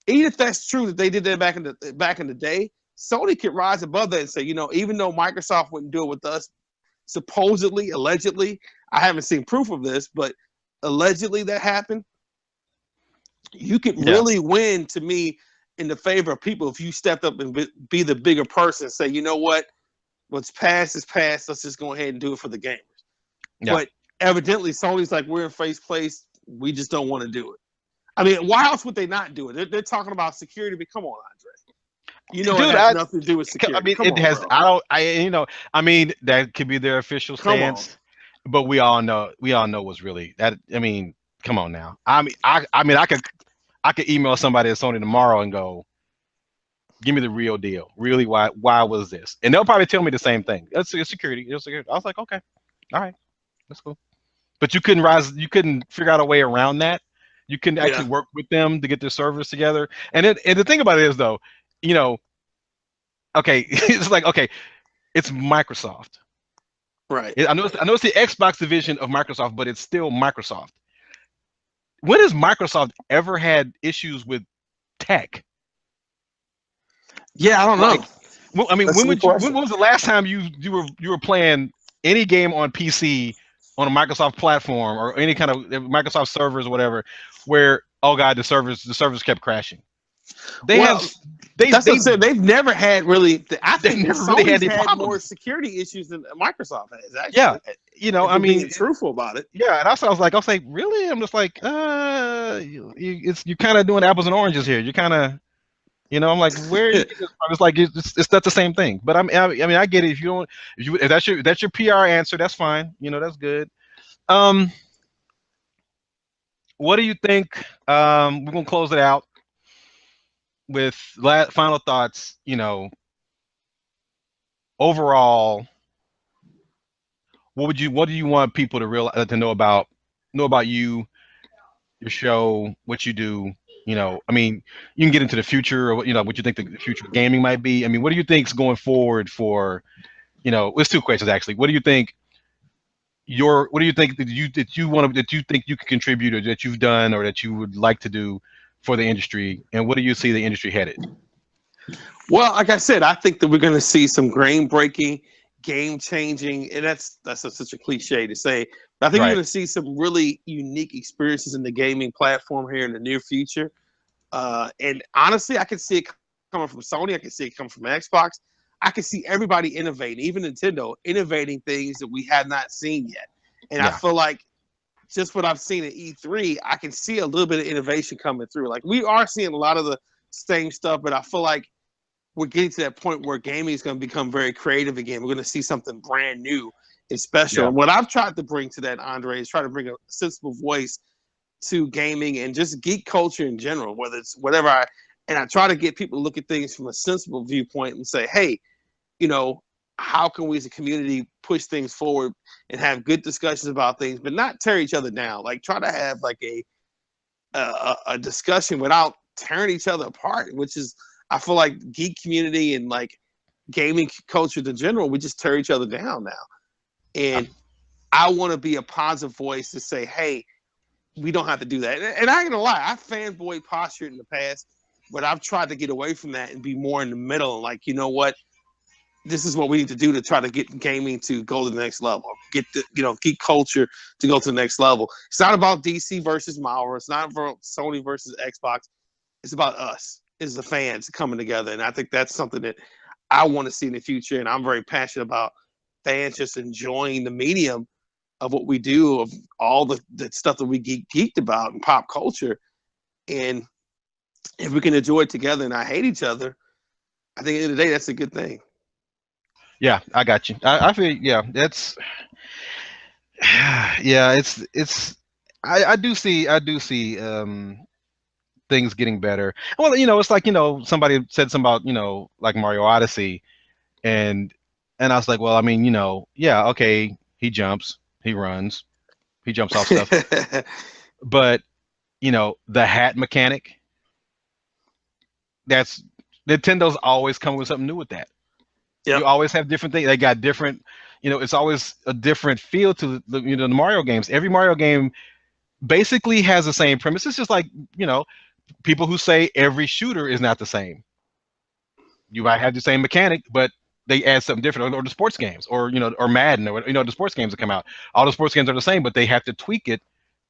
even if that's true that they did that back in the day, Sony could rise above that and say, even though Microsoft wouldn't do it with us, supposedly, allegedly, I haven't seen proof of this, but allegedly that happened. You could really win, to me, in the favor of people if you stepped up and be the bigger person and say, you know what, what's past is past. Let's just go ahead and do it for the gamers. Yeah. But evidently, Sony's like, we're in first place. We just don't want to do it. I mean, why else would they not do it? They're talking about security, but come on, Andre. Dude, it has nothing to do with security. I mean, I mean, that could be their official stance, but we all know what's really that. I mean, come on now. I mean, I could email somebody at Sony tomorrow and go, give me the real deal. Really, why was this? And they'll probably tell me the same thing. It's security. It's security. I was like, okay, all right, that's cool. But you couldn't figure out a way around that. You can actually work with them to get their servers together. And the thing about it is, though, okay, it's like, okay, it's Microsoft. Right. I know it's the Xbox division of Microsoft, but it's still Microsoft. when has Microsoft ever had issues with tech? Yeah, I don't know. Like, well, I mean, That's a good when question. was the last time you were playing any game on PC on a Microsoft platform or any kind of Microsoft servers or whatever, where oh god, the servers kept crashing? They have Well, they that's what I'm they saying. They've never had really. I they think never really had Sony's any had more problems. security issues than Microsoft has. Yeah, Actually, you know, if I we're mean, being truthful about it. yeah, and that's what I was like, really? I'm just like, it's you're kind of doing apples and oranges here. You're kind of, you know, I'm like, where are you getting this from? It's like it's not the same thing. But I mean, I get it. If you don't, if that's your PR answer, that's fine. You know, that's good. Um, what do you think? We're gonna close it out with final thoughts. You know, overall, what do you want people to realize to know about you, your show, what you do? You know, I mean, you can get into the future or what you know what you think the future of gaming might be. I mean, what do you think's going forward for? You know, it's two questions actually. What do you think? What do you think that you think you can contribute or that you've done or that you would like to do for the industry, and what do you see the industry headed? Well, like I said, I think that we're going to see some game-breaking, game-changing, and that's such a cliche to say, but I think you're Right. going to see some really unique experiences in the gaming platform here in the near future. And honestly, I can see it coming from Sony. I can see it coming from Xbox. I can see everybody innovating, even Nintendo, innovating things that we have not seen yet. And I Yeah. feel like just what I've seen at E3, I can see a little bit of innovation coming through. Like we are seeing a lot of the same stuff, but I feel like we're getting to that point where gaming is going to become very creative again. We're going to see something brand new and special. Yeah. And what I've tried to bring to that, Andre, is try to bring a sensible voice to gaming and just geek culture in general, whether it's whatever I try to get people to look at things from a sensible viewpoint and say, hey, you know, how can we as a community push things forward and have good discussions about things, but not tear each other down? Like try to have like a discussion without tearing each other apart, which is I feel like geek community and like gaming culture in general, we just tear each other down now. And I want to be a positive voice to say, hey, we don't have to do that. And I ain't gonna lie, I fanboy postured in the past, but I've tried to get away from that and be more in the middle. And like, you know what? This is what we need to do to try to get gaming to go to the next level. Get the geek culture to go to the next level. It's not about DC versus Marvel. It's not about Sony versus Xbox. It's about us as the fans coming together. And I think that's something that I want to see in the future. And I'm very passionate about fans just enjoying the medium of what we do, of all the stuff that we geeked about in pop culture. And if we can enjoy it together and not hate each other, I think at the end of the day, that's a good thing. Yeah, I got you. I feel yeah, that's yeah, it's I do see things getting better. Well, you know, it's like, you know, somebody said something about, you know, like Mario Odyssey and I was like, well, I mean, you know, yeah, okay, he jumps, he runs, he jumps off stuff. But, you know, the hat mechanic, that's Nintendo's always come with something new with that. Yep. You always have different things. They got different, you know, it's always a different feel to the, you know, the Mario games. Every Mario game basically has the same premise. It's just like, you know, people who say every shooter is not the same. You might have the same mechanic, but they add something different, or the sports games, or you know, or Madden, or you know, the sports games that come out. All the sports games are the same, but they have to tweak it.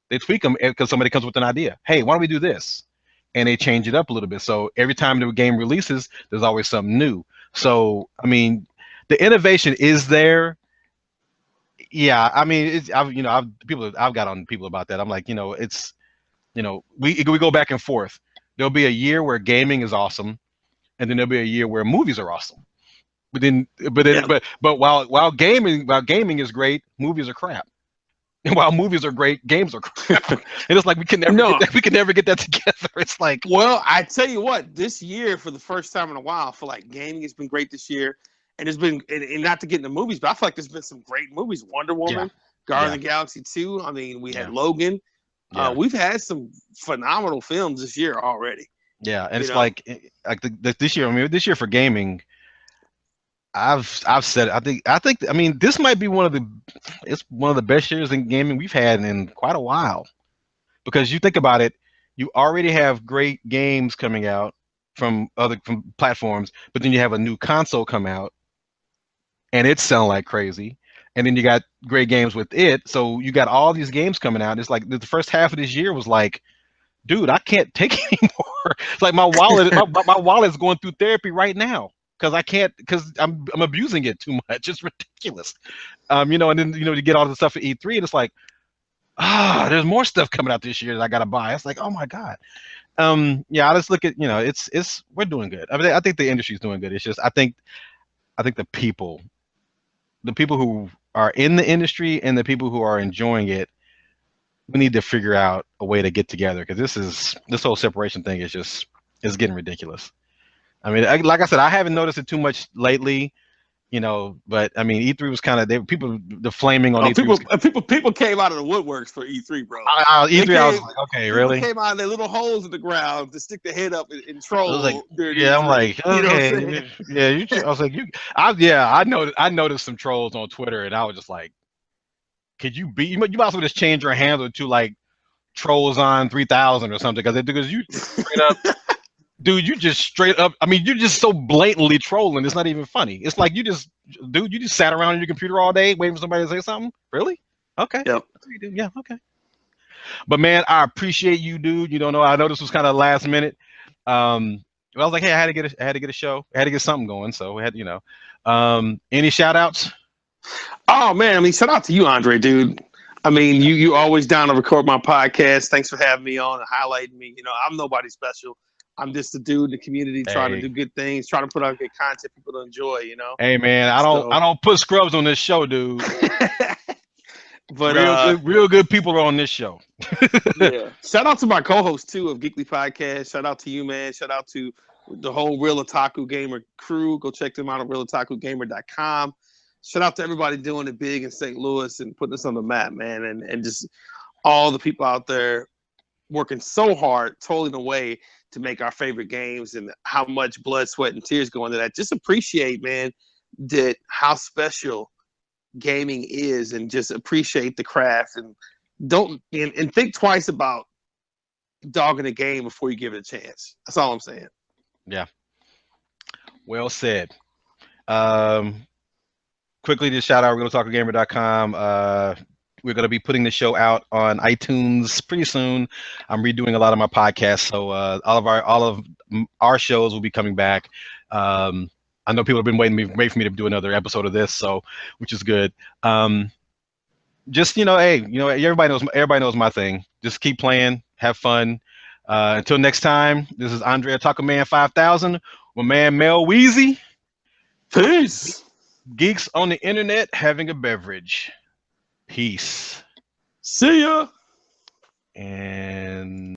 They tweak them because somebody comes with an idea. Hey, why don't we do this? And they change it up a little bit. So every time the game releases, there's always something new. So I mean, the innovation is there. Yeah, I mean, I've got on people about that. I'm like, you know, it's, you know, we go back and forth. There'll be a year where gaming is awesome, and then there'll be a year where movies are awesome. Yep. But while gaming is great, movies are crap. And while movies are great, games are crap. And it's like we can never No. get that, we can never get that together. It's like, Well, I tell you what, this year, for the first time in a while, I feel like gaming has been great this year. And there's been, and not to get into movies, but I feel like there's been some great movies. Wonder yeah, Woman, Guardians yeah, of the Galaxy 2. I mean, we had yeah, Logan. yeah, We've had some phenomenal films this year already. yeah. And You it's know, like this year. I mean, this year for gaming, I've said it. I mean, this might be it's one of the best years in gaming we've had in quite a while. because you think about it, you already have great games coming out from platforms, but then you have a new console come out and it's selling like crazy. And then you got great games with it. So you got all these games coming out. It's like the first half of this year was like, dude, I can't take it anymore. It's like my wallet's going through therapy right now because I can't, because I'm abusing it too much. It's ridiculous. And then you get all the stuff at E3 and it's like, there's more stuff coming out this year that I gotta buy. It's like, oh my God. I just look at, it's we're doing good. I mean, I think the industry's doing good. It's just I think the people who are in the industry and the people who are enjoying it, we need to figure out a way to get together, because this whole separation thing is getting ridiculous. I mean, like I said, I haven't noticed it too much lately, but I mean, E3 was kind of the flaming on E3. People came out of the woodworks for E3, bro. E3, I was like, okay, really? Came out of their little holes in the ground to stick their head up and troll. Like, yeah, I'm like, okay, I was like, I noticed some trolls on Twitter, and I was just like, could you might as well just change your handle to like Trolls on 3000 or something, because you straight up. Dude, you just straight up, I mean, you're just so blatantly trolling. It's not even funny. It's like you just sat around on your computer all day waiting for somebody to say something? Really? Okay. Yep. Yeah, okay. But man, I appreciate you, dude. You don't know, I know this was kind of last minute. I was like, hey, I had to get a show. I had to get something going. So we had, any shout outs? Oh man, I mean, shout out to you, Andre, dude. I mean, you always down to record my podcast. Thanks for having me on and highlighting me. I'm nobody special. I'm just a dude in the community trying to do good things, trying to put out good content people to enjoy, Hey man, I don't put scrubs on this show, dude. But real good people are on this show. Yeah. Shout out to my co-host too of Geekly Podcast. Shout out to you, man. Shout out to the whole Real Otaku Gamer crew. Go check them out at realotakugamer.com. Shout out to everybody doing it big in St. Louis and putting us on the map, man. And just all the people out there working so hard, toiling away to make our favorite games, and how much blood, sweat, and tears go into that. Just appreciate, man, that how special gaming is, and just appreciate the craft, and and think twice about dogging a game before you give it a chance. That's all I'm saying. Yeah. Well said. Quickly to shout out realotakugamer.com. We're going to be putting the show out on iTunes pretty soon. I'm redoing a lot of my podcasts, so all of our shows will be coming back. I know people have been waiting for me to do another episode of this, so which is good. Just everybody knows my thing. Just keep playing, have fun. Until next time, this is Andre Otaku Man 5000. My man Mel Weezy. Peace. Geeks on the internet having a beverage. Peace. See ya. And